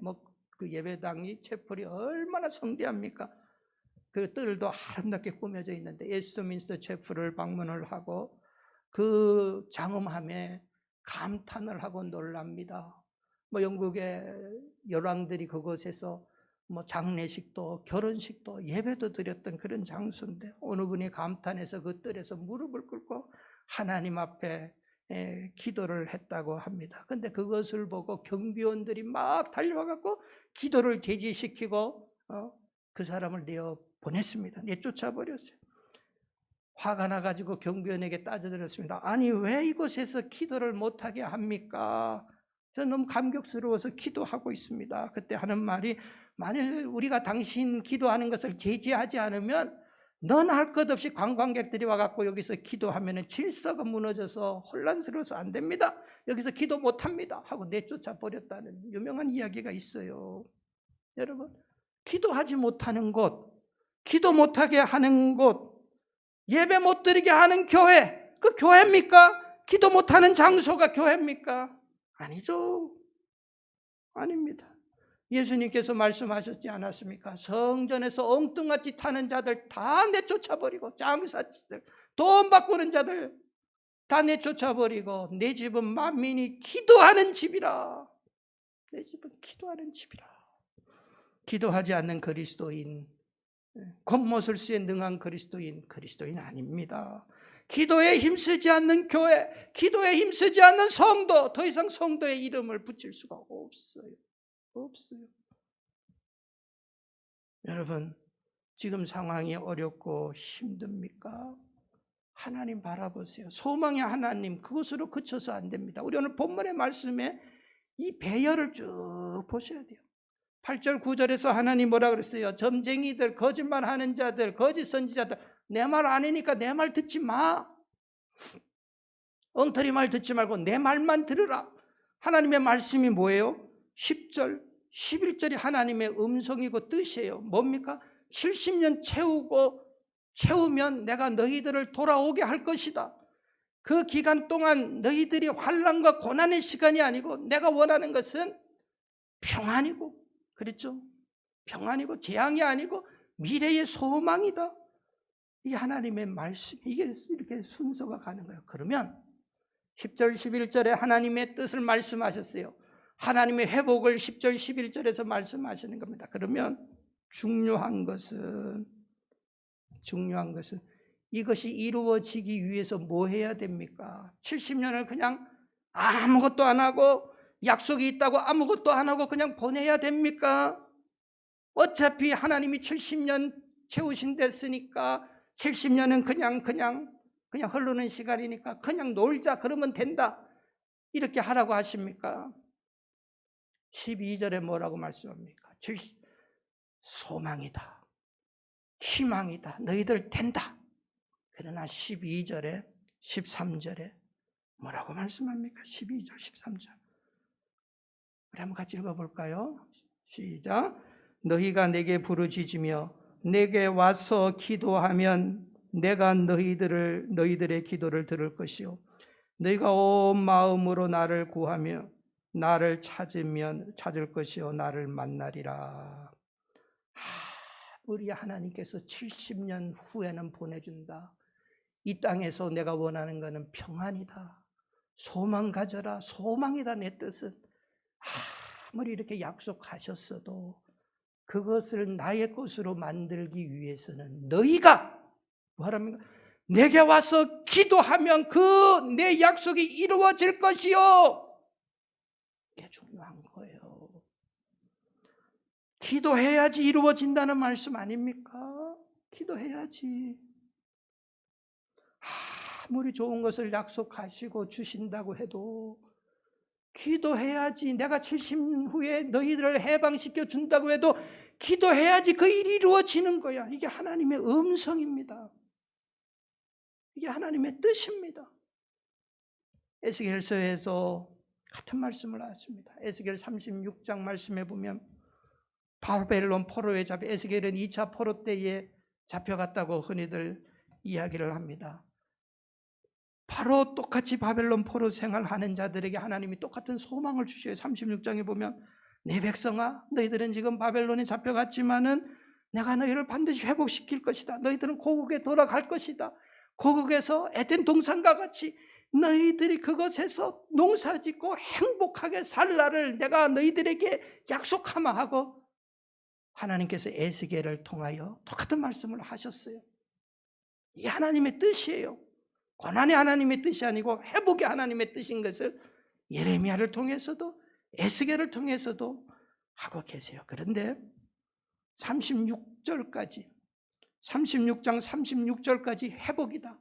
그 예배당이 채플이 얼마나 성대합니까? 그 뜰도 아름답게 꾸며져 있는데 웨스트민스터 채플을 방문을 하고 그 장엄함에 감탄을 하고 놀랍니다. 영국의 열왕들이 그곳에서 장례식도 결혼식도 예배도 드렸던 그런 장소인데 어느 분이 감탄해서 그 뜰에서 무릎을 꿇고 하나님 앞에 기도를 했다고 합니다. 근데 그것을 보고 경비원들이 막 달려와갖고 기도를 제지시키고 그 사람을 내어 보냈습니다. 내쫓아 버렸어요. 화가 나가지고 경비원에게 따져들었습니다. 아니 왜 이곳에서 기도를 못하게 합니까? 저는 너무 감격스러워서 기도하고 있습니다. 그때 하는 말이, 만일 우리가 당신 기도하는 것을 제지하지 않으면 넌 할 것 없이 관광객들이 와갖고 여기서 기도하면 질서가 무너져서 혼란스러워서 안 됩니다. 여기서 기도 못합니다 하고 내쫓아 버렸다는 유명한 이야기가 있어요. 여러분, 기도하지 못하는 곳, 기도 못하게 하는 곳, 예배 못 드리게 하는 교회, 그 교회입니까? 기도 못하는 장소가 교회입니까? 아니죠. 아닙니다. 예수님께서 말씀하셨지 않았습니까? 성전에서 엉뚱같이 타는 자들 다 내쫓아버리고, 장사치들, 돈 바꾸는 자들 다 내쫓아버리고, 내 집은 만민이 기도하는 집이라. 내 집은 기도하는 집이라. 기도하지 않는 그리스도인, 겉모술 수에 능한 그리스도인 아닙니다. 기도에 힘쓰지 않는 교회, 기도에 힘쓰지 않는 성도, 더 이상 성도의 이름을 붙일 수가 없어요. 여러분, 지금 상황이 어렵고 힘듭니까? 하나님 바라보세요. 소망의 하나님, 그것으로 그쳐서 안 됩니다. 우리 오늘 본문의 말씀에 이 배열을 쭉 보셔야 돼요. 8절 9절에서 하나님 뭐라 그랬어요? 점쟁이들, 거짓말하는 자들, 거짓 선지자들, 내 말 아니니까 내 말 듣지 마. 엉터리 말 듣지 말고 내 말만 들으라. 하나님의 말씀이 뭐예요? 10절, 11절이 하나님의 음성이고 뜻이에요. 뭡니까? 70년 채우면 내가 너희들을 돌아오게 할 것이다. 그 기간 동안 너희들이 환난과 고난의 시간이 아니고 내가 원하는 것은 평안이고, 그렇죠? 평안이고 재앙이 아니고 미래의 소망이다. 이게 하나님의 말씀, 이게 이렇게 순서가 가는 거예요. 그러면 10절 11절에 하나님의 뜻을 말씀하셨어요. 하나님의 회복을 10절 11절에서 말씀하시는 겁니다. 그러면 중요한 것은 이것이 이루어지기 위해서 뭐 해야 됩니까? 70년을 그냥 아무것도 안 하고, 약속이 있다고 아무것도 안 하고 그냥 보내야 됩니까? 어차피 하나님이 70년 채우신댔으니까 70년은 그냥 흐르는 시간이니까 그냥 놀자, 그러면 된다, 이렇게 하라고 하십니까? 12절에 뭐라고 말씀합니까? 소망이다. 희망이다. 너희들 된다. 그러나 12절에 13절에 뭐라고 말씀합니까? 12절 13절 우리 한번 같이 읽어볼까요? 시작. 너희가 내게 부르짖으며 내게 와서 기도하면 내가 너희들의 기도를 들을 것이요 너희가 온 마음으로 나를 구하며 나를 찾을 것이요 나를 만나리라. 우리 하나님께서 70년 후에는 보내준다. 이 땅에서 내가 원하는 것은 평안이다. 소망 가져라. 소망이다. 내 뜻은. 아무리 이렇게 약속하셨어도 그것을 나의 것으로 만들기 위해서는 너희가 뭐랍니까? 내게 와서 기도하면 그 내 약속이 이루어질 것이요. 이게 중요한 거예요. 기도해야지 이루어진다는 말씀 아닙니까? 기도해야지. 아무리 좋은 것을 약속하시고 주신다고 해도 기도해야지. 내가 70 후에 너희들을 해방시켜 준다고 해도 기도해야지 그 일이 이루어지는 거야. 이게 하나님의 음성입니다. 이게 하나님의 뜻입니다. 에스겔서에서 같은 말씀을 하십니다. 에스겔 36장 말씀에 보면 바벨론 포로에 잡혀 에스겔은 2차 포로 때에 잡혀갔다고 흔히들 이야기를 합니다. 바로 똑같이 바벨론 포로 생활하는 자들에게 하나님이 똑같은 소망을 주셔요. 36장에 보면 내 백성아 너희들은 지금 바벨론에 잡혀갔지만은 내가 너희를 반드시 회복시킬 것이다. 너희들은 고국에 돌아갈 것이다. 고국에서 에덴 동산과 같이 너희들이 그것에서 농사짓고 행복하게 살 날을 내가 너희들에게 약속하마 하고 하나님께서 에스겔을 통하여 똑같은 말씀을 하셨어요. 이 하나님의 뜻이에요. 고난이 하나님의 뜻이 아니고 회복이 하나님의 뜻인 것을 예레미야를 통해서도 에스겔을 통해서도 하고 계세요. 그런데 36장 36절까지 회복이다.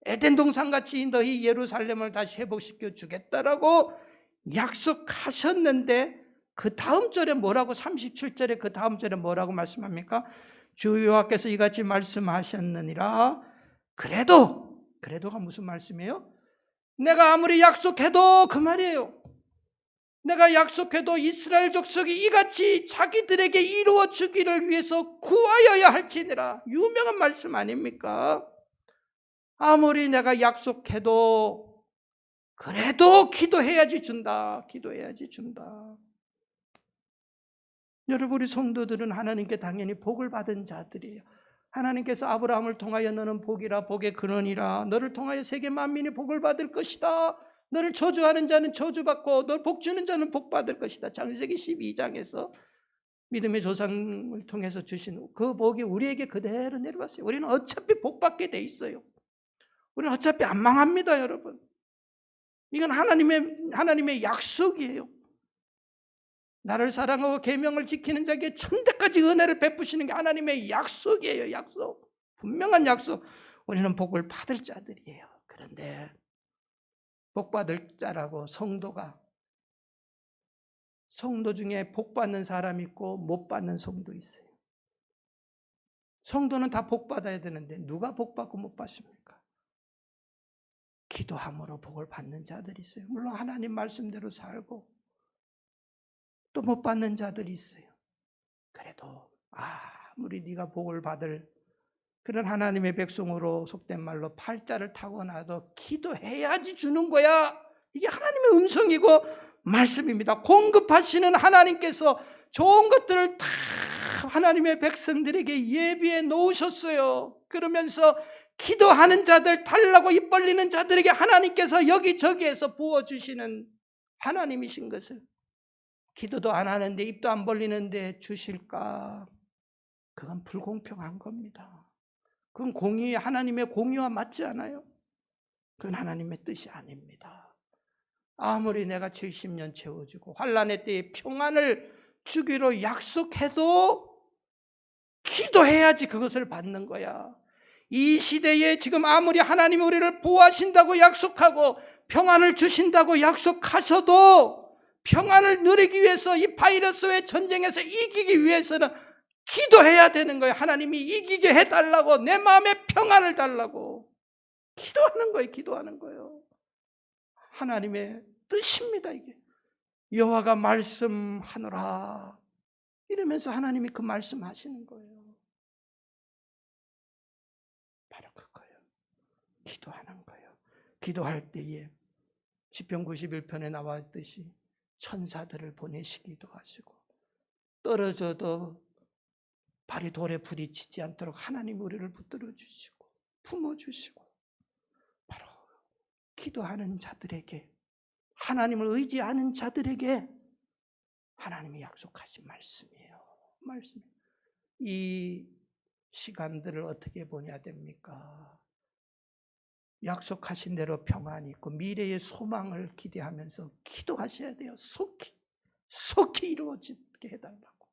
에덴 동산같이 너희 예루살렘을 다시 회복시켜 주겠다라고 약속하셨는데 그 다음 절에 뭐라고 37절에 그 다음 절에 뭐라고 말씀합니까? 주 여호와께서 이같이 말씀하셨느니라. 그래도가 무슨 말씀이에요? 내가 아무리 약속해도 그 말이에요. 내가 약속해도 이스라엘 족속이 이같이 자기들에게 이루어 주기를 위해서 구하여야 할지니라. 유명한 말씀 아닙니까? 아무리 내가 약속해도 그래도 기도해야지 준다. 기도해야지 준다. 여러분 우리 성도들은 하나님께 당연히 복을 받은 자들이에요. 하나님께서 아브라함을 통하여 너는 복이라 복의 근원이라 너를 통하여 세계 만민이 복을 받을 것이다. 너를 저주하는 자는 저주받고 너를 복주는 자는 복받을 것이다. 창세기 12장에서 믿음의 조상을 통해서 주신 그 복이 우리에게 그대로 내려왔어요. 우리는 어차피 복받게 돼 있어요. 우리는 어차피 안 망합니다, 여러분. 이건 하나님의 약속이에요. 나를 사랑하고 계명을 지키는 자에게 천대까지 은혜를 베푸시는 게 하나님의 약속이에요. 약속. 분명한 약속. 우리는 복을 받을 자들이에요. 그런데 복받을 자라고 성도 중에 복받는 사람이 있고 못 받는 성도 있어요. 성도는 다 복받아야 되는데 누가 복받고 못 받습니까? 기도함으로 복을 받는 자들이 있어요. 물론 하나님 말씀대로 살고 또 못 받는 자들이 있어요. 그래도 아무리 네가 복을 받을 그런 하나님의 백성으로 속된 말로 팔자를 타고나도 기도해야지 주는 거야. 이게 하나님의 음성이고 말씀입니다. 공급하시는 하나님께서 좋은 것들을 다 하나님의 백성들에게 예비해 놓으셨어요. 그러면서 기도하는 자들, 달라고 입 벌리는 자들에게 하나님께서 여기저기에서 부어주시는 하나님이신 것을 기도도 안 하는데 입도 안 벌리는데 주실까? 그건 불공평한 겁니다. 그건 하나님의 공의와 맞지 않아요. 그건 하나님의 뜻이 아닙니다. 아무리 내가 70년 채워주고 환난의 때에 평안을 주기로 약속해도 기도해야지 그것을 받는 거야. 이 시대에 지금 아무리 하나님이 우리를 보호하신다고 약속하고 평안을 주신다고 약속하셔도 평안을 누리기 위해서 이 바이러스의 전쟁에서 이기기 위해서는 기도해야 되는 거예요. 하나님이 이기게 해달라고, 내 마음에 평안을 달라고 기도하는 거예요. 기도하는 거예요. 하나님의 뜻입니다. 이게 여호와가 말씀하노라 이러면서 하나님이 그 말씀하시는 거예요. 바로 그거예요. 기도하는 거예요. 기도할 때에 시편 91편에 나왔듯이 천사들을 보내시기도 하시고, 떨어져도 발이 돌에 부딪히지 않도록 하나님 우리를 붙들어 주시고 품어주시고, 바로 기도하는 자들에게, 하나님을 의지하는 자들에게 하나님이 약속하신 말씀이에요. 말씀. 이 시간들을 어떻게 보내야 됩니까? 약속하신 대로 평안이 있고 미래의 소망을 기대하면서 기도하셔야 돼요. 속히 이루어지게 해달라고.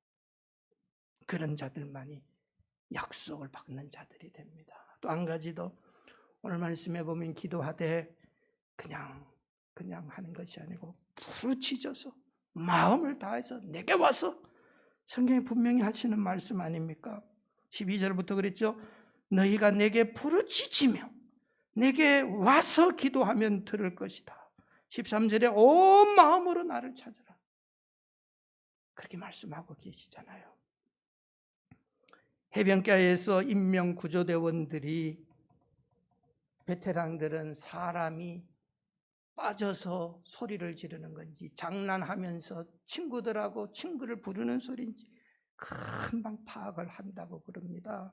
그런 자들만이 약속을 받는 자들이 됩니다. 또 한 가지 더, 오늘 말씀해 보면 기도하되 그냥 하는 것이 아니고 부르짖어서 마음을 다해서 내게 와서, 성경이 분명히 하시는 말씀 아닙니까? 12절부터 그랬죠. 너희가 내게 부르짖으며 내게 와서 기도하면 들을 것이다. 13절에 온 마음으로 나를 찾으라. 그렇게 말씀하고 계시잖아요. 해변가에서 인명구조대원들이, 베테랑들은 사람이 빠져서 소리를 지르는 건지 장난하면서 친구를 부르는 소리인지 금방 파악을 한다고 그럽니다.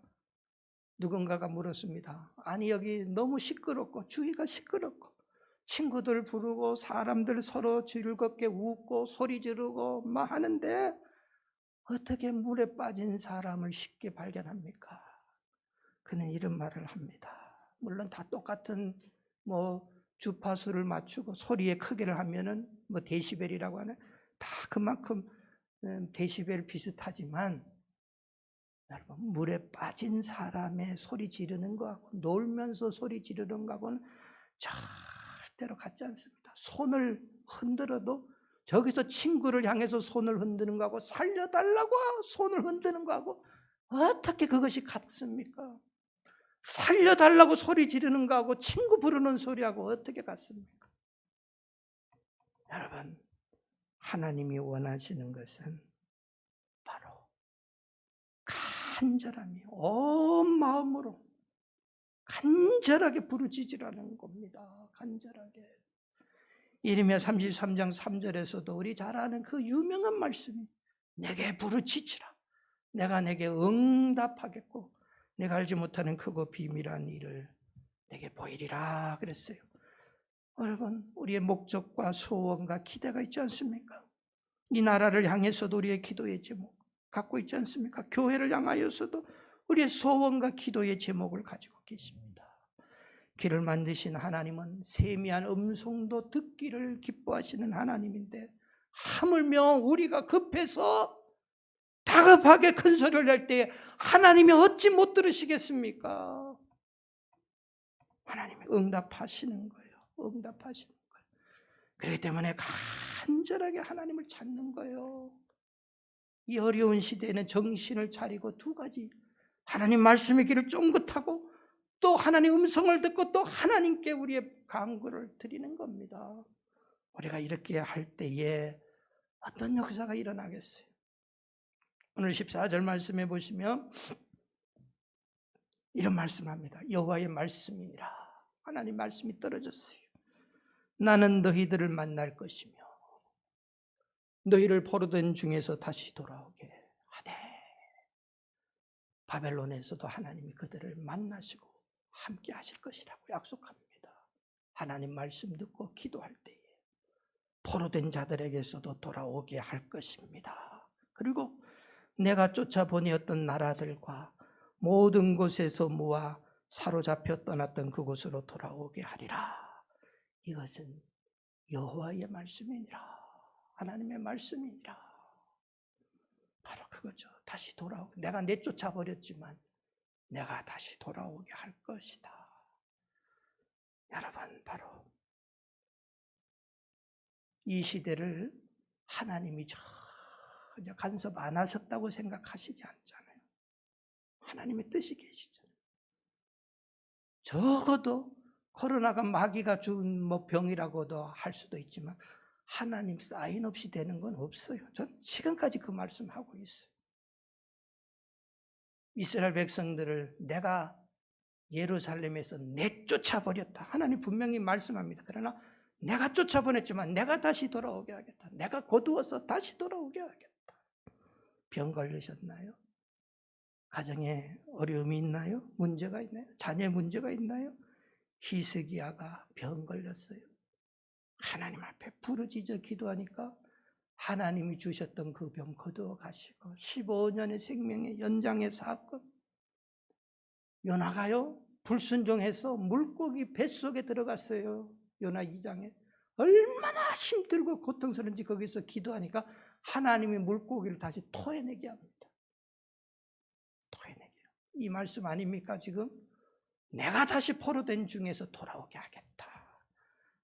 누군가가 물었습니다. 아니 여기 너무 시끄럽고 주위가 시끄럽고 친구들 부르고 사람들 서로 즐겁게 웃고 소리 지르고 막 하는데 어떻게 물에 빠진 사람을 쉽게 발견합니까? 그는 이런 말을 합니다. 물론 다 똑같은 주파수를 맞추고 소리의 크기를 하면은 데시벨이라고 하는, 다 그만큼 데시벨 비슷하지만, 여러분 물에 빠진 사람의 소리 지르는 거하고 놀면서 소리 지르는 거하고는 절대로 같지 않습니다. 손을 흔들어도, 저기서 친구를 향해서 손을 흔드는 거하고 살려달라고 손을 흔드는 거하고 어떻게 그것이 같습니까? 살려달라고 소리 지르는 거하고 친구 부르는 소리하고 어떻게 같습니까? 여러분, 하나님이 원하시는 것은 바로 간절함이, 온 마음으로 간절하게 부르짖으라는 겁니다. 간절하게. 예레미야 33장 3절에서도 우리 잘 아는 그 유명한 말씀이, 내게 부르짖으라 내가 내게 응답하겠고 내가 알지 못하는 크고 비밀한 일을 내게 보이리라 그랬어요. 여러분, 우리의 목적과 소원과 기대가 있지 않습니까? 이 나라를 향해서도 우리의 기도의 제목 갖고 있지 않습니까? 교회를 향하여서도 우리의 소원과 기도의 제목을 가지고 계십니다. 길을 만드신 하나님은 세미한 음성도 듣기를 기뻐하시는 하나님인데, 하물며 우리가 급해서 다급하게 큰 소리를 낼 때 하나님이 어찌 못 들으시겠습니까? 하나님이 응답하시는 거예요. 응답하시는 거예요. 그렇기 때문에 간절하게 하나님을 찾는 거예요. 이 어려운 시대에는 정신을 차리고 두 가지, 하나님 말씀의 길을 쫑긋하고 또 하나님 음성을 듣고 또 하나님께 우리의 간구를 드리는 겁니다. 우리가 이렇게 할 때에 어떤 역사가 일어나겠어요? 오늘 14절 말씀해 보시면 이런 말씀합니다. 여호와의 말씀이니라. 하나님 말씀이 떨어졌어요. 나는 너희들을 만날 것이며 너희를 포로된 중에서 다시 돌아오게 하되, 바벨론에서도 하나님이 그들을 만나시고 함께 하실 것이라고 약속합니다. 하나님 말씀 듣고 기도할 때에 포로된 자들에게서도 돌아오게 할 것입니다. 그리고 내가 쫓아보내었던 나라들과 모든 곳에서 모아 사로잡혀 떠났던 그곳으로 돌아오게 하리라. 이것은 여호와의 말씀이니라. 하나님의 말씀이니라. 바로 그거죠. 다시 돌아오게. 내가 내쫓아 버렸지만 내가 다시 돌아오게 할 것이다. 여러분, 바로 이 시대를 하나님이 전혀 간섭 안 하셨다고 생각하시지 않잖아요. 하나님의 뜻이 계시잖아요. 적어도 코로나가 마귀가 준 뭐 병이라고도 할 수도 있지만 하나님 사인 없이 되는 건 없어요. 전 지금까지 그 말씀하고 있어요. 이스라엘 백성들을 내가 예루살렘에서 내쫓아버렸다. 하나님 분명히 말씀합니다. 그러나 내가 쫓아보냈지만 내가 다시 돌아오게 하겠다. 내가 거두어서 다시 돌아오게 하겠다. 병 걸리셨나요? 가정에 어려움이 있나요? 문제가 있나요? 자녀 문제가 있나요? 히스기야가 병 걸렸어요. 하나님 앞에 부르짖어 기도하니까 하나님이 주셨던 그 병 거두어 가시고 15년의 생명의 연장의 사건. 요나가요 불순종해서 물고기 뱃속에 들어갔어요. 요나 2장에 얼마나 힘들고 고통스러운지 거기서 기도하니까 하나님이 물고기를 다시 토해내게 합니다. 토해내게. 이 말씀 아닙니까 지금? 내가 다시 포로된 중에서 돌아오게 하겠다.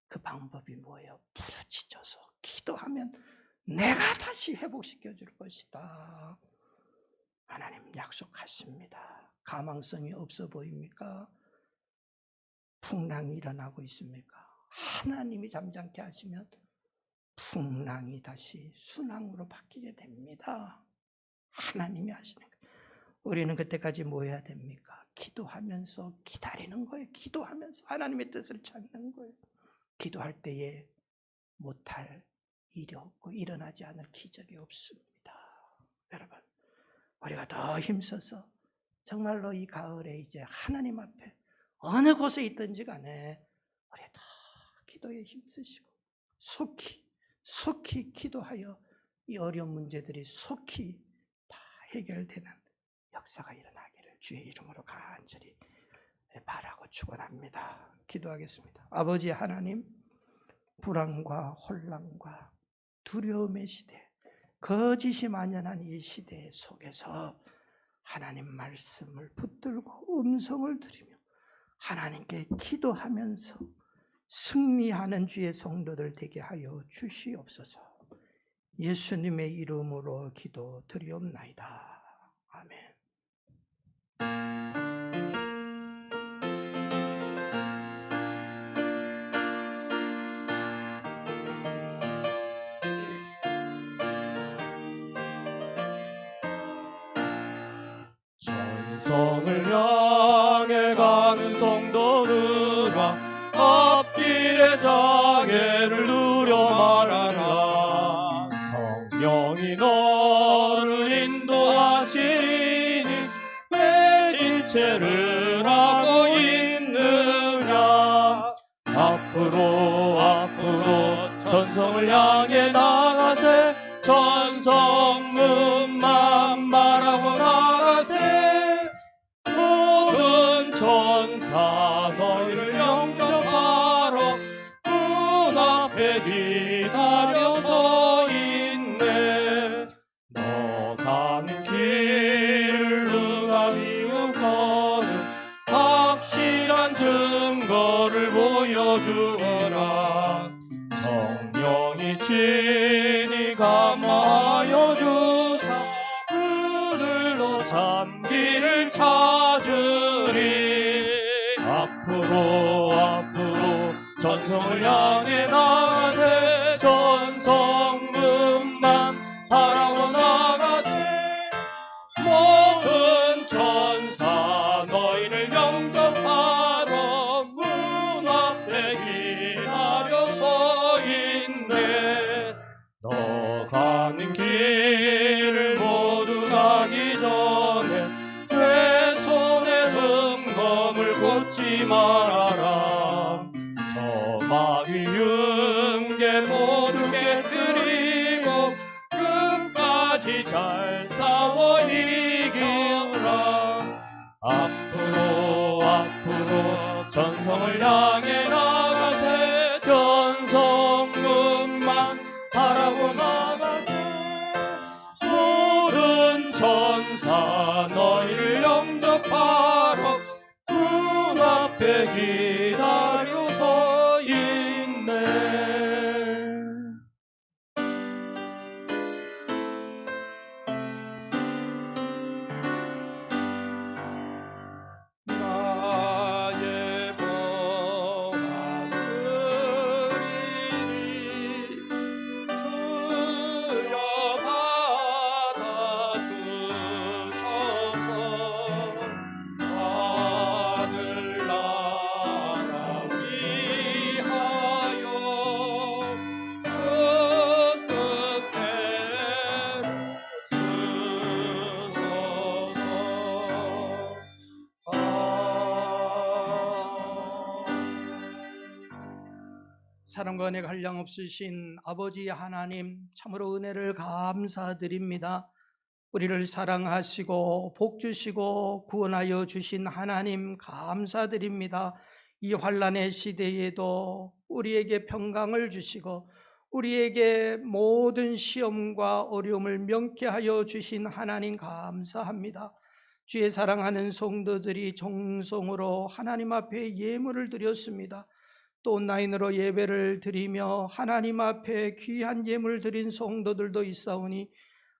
그 방법이 뭐예요? 부르짖어서 기도하면 내가 다시 회복시켜 줄 것이다. 하나님 약속하십니다. 가망성이 없어 보입니까? 풍랑이 일어나고 있습니까? 하나님이 잠잠케 하시면 풍랑이 다시 순항으로 바뀌게 됩니다. 하나님이 하시는 거예요. 우리는 그때까지 뭐 해야 됩니까? 기도하면서 기다리는 거예요. 기도하면서 하나님의 뜻을 찾는 거예요. 기도할 때에 못할 일이 없고 일어나지 않을 기적이 없습니다. 여러분, 우리가 더 힘써서 정말로 이 가을에 이제 하나님 앞에 어느 곳에 있든지 간에 우리 다 기도에 힘쓰시고 속히 기도하여 이 어려운 문제들이 속히 다 해결되는 역사가 일어나기를 주의 이름으로 간절히 바라고 축원합니다. 기도하겠습니다. 아버지 하나님, 불안과 혼란과 두려움의 시대, 거짓이 만연한 이 시대 속에서 하나님 말씀을 붙들고 음성을 들으며 하나님께 기도하면서 승리하는 주의 성도들 되게 하여 주시옵소서. 예수님의 이름으로 기도드리옵나이다. 아멘. 전성을 향해 가는 성도들아, 앞길의 장애를 누려 말하라. 성령이 너를 인도하시리니 왜 지체를 하고 있느냐. 앞으로 전성을 향해 나가세. 전성문만 바라고 나가세. 모든 천사 너희를 영접하러 문 앞에 기다려 서 있네. 너 가는 길을 누가 비웃거든 확실한 증거를 보여주어라. 성령이 친히 감화하여 주사 그들로 산 길을 찾으리. 앞으로 전성을 향해 나가세. 전성문만 바라고 나가세. 모든 천사 너희를 영접하러 문 앞에 기다려 서 있네. 너 가는 길을 모두 가기 전에 내 손에 든 검을 꽂지 말아라. 저 마귀 윤계 모두 깨뜨리고 끝까지 잘 싸워 이기라. 앞으로 전성을 향해 나가세. 전성문만 바라고 나가세. 모든 천사 너희를 영접하러 문 앞에 기다려 서 있네. 사람과 은혜가 한량없으신 아버지 하나님, 참으로 은혜를 감사드립니다. 우리를 사랑하시고 복 주시고 구원하여 주신 하나님 감사드립니다. 이 환난의 시대에도 우리에게 평강을 주시고 우리에게 모든 시험과 어려움을 명쾌하여 주신 하나님 감사합니다. 주의 사랑하는 성도들이 정성으로 하나님 앞에 예물을 드렸습니다. 또 온라인으로 예배를 드리며 하나님 앞에 귀한 예물 드린 성도들도 있사오니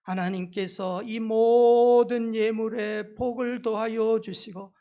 하나님께서 이 모든 예물에 복을 더하여 주시고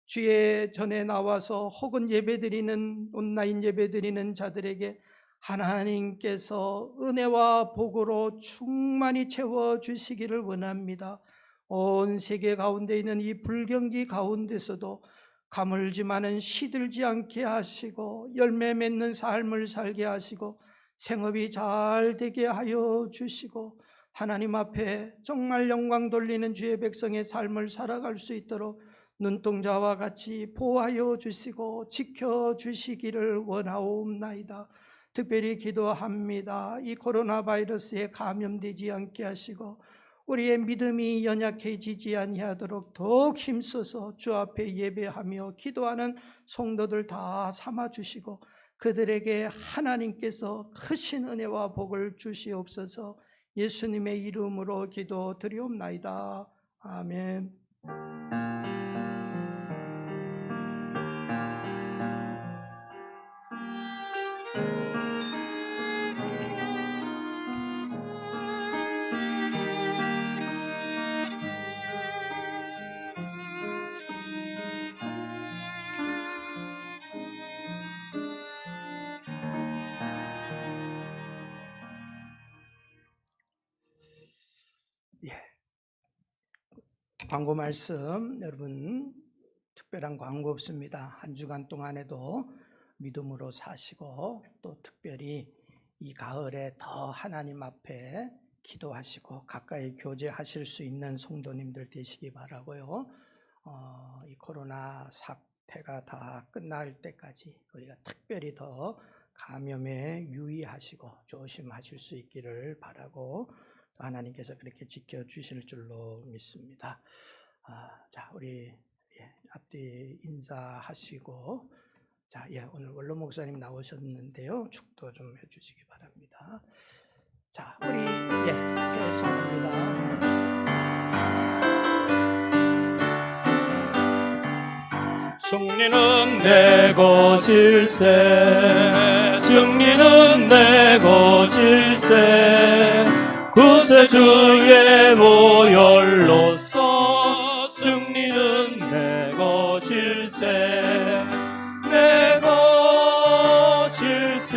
주의 전에 나와서 혹은 예배드리는 온라인 예배드리는 자들에게 하나님께서 은혜와 복으로 충만히 채워 주시기를 원합니다. 온 세계 가운데 있는 이 불경기 가운데서도 가물지만은 시들지 않게 하시고 열매 맺는 삶을 살게 하시고 생업이 잘 되게 하여 주시고 하나님 앞에 정말 영광 돌리는 주의 백성의 삶을 살아갈 수 있도록 눈동자와 같이 보호하여 주시고 지켜주시기를 원하옵나이다. 특별히 기도합니다. 이 코로나 바이러스에 감염되지 않게 하시고 우리의 믿음이 연약해지지 아니하도록 더욱 힘써서 주 앞에 예배하며 기도하는 성도들 다 삼아주시고 그들에게 하나님께서 크신 은혜와 복을 주시옵소서. 예수님의 이름으로 기도드리옵나이다. 아멘. 광고 말씀, 여러분 특별한 광고 없습니다. 한 주간 동안에도 믿음으로 사시고 또 특별히 이 가을에 더 하나님 앞에 기도하시고 가까이 교제하실 수 있는 성도님들 되시기 바라고요. 이 코로나 사태가 다 끝날 때까지 우리가 특별히 더 감염에 유의하시고 조심하실 수 있기를 바라고 하나님께서 그렇게 지켜주실 줄로 믿습니다. 자, 우리 앞뒤 인사하시고, 자, 오늘 원로 목사님 나오셨는데요. 축도 좀 해주시기 바랍니다. 자, 우리 회송합니다. 승리는 내 것일세, 승리는 내 것일세. 구세주의 보혈로서 승리는 내 것일세, 내 것일세.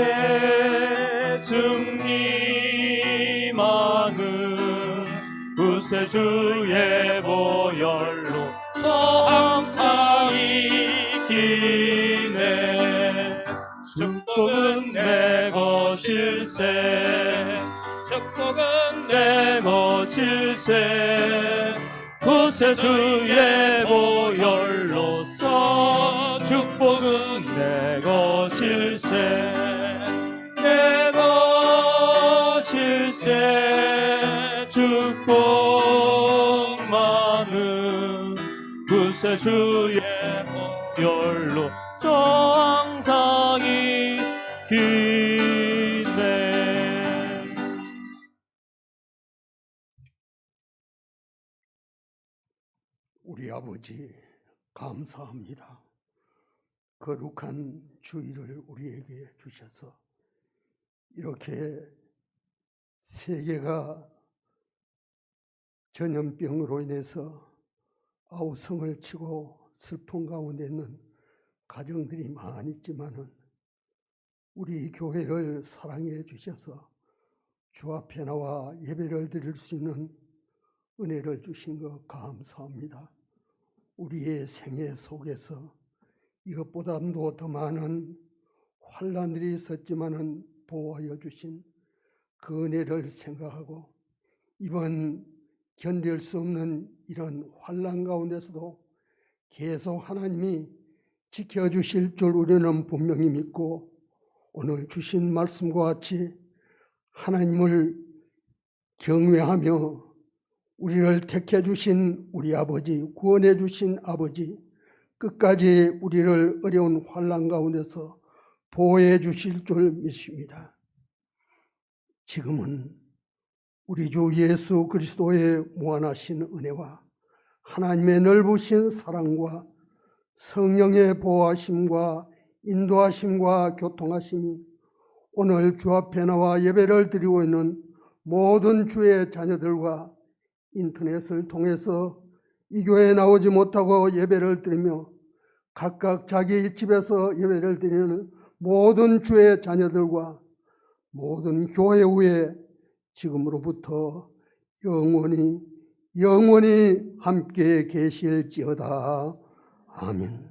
승리만은 구세주의 보혈로서 항상 이기네. 축복은 내 것일세, 축복은 내 것일세. 구세주의 보혈로서 축복은 내 것일세, 내 것일세. 축복만은 구세주의 보혈로서 항상 이기네. 우리 아버지 감사합니다. 거룩한 주일을 우리에게 주셔서 이렇게 세계가 전염병으로 인해서 아우성을 치고 슬픈 가운데 있는 가정들이 많이 있지만은 우리 교회를 사랑해 주셔서 주 앞에 나와 예배를 드릴 수 있는 은혜를 주신 것 감사합니다. 우리의 생애 속에서 이것보다도 더 많은 환난들이 있었지만은 보호하여 주신 그 은혜를 생각하고 이번 견딜 수 없는 이런 환난 가운데서도 계속 하나님이 지켜주실 줄 우리는 분명히 믿고 오늘 주신 말씀과 같이 하나님을 경외하며 우리를 택해 주신 우리 아버지, 구원해 주신 아버지, 끝까지 우리를 어려운 환난 가운데서 보호해 주실 줄 믿습니다. 지금은 우리 주 예수 그리스도의 무한하신 은혜와 하나님의 넓으신 사랑과 성령의 보호하심과 인도하심과 교통하심이 오늘 주 앞에 나와 예배를 드리고 있는 모든 주의 자녀들과 인터넷을 통해서 이 교회에 나오지 못하고 예배를 드리며 각각 자기 집에서 예배를 드리는 모든 주의 자녀들과 모든 교회 후에 지금으로부터 영원히 함께 계실지어다. 아멘.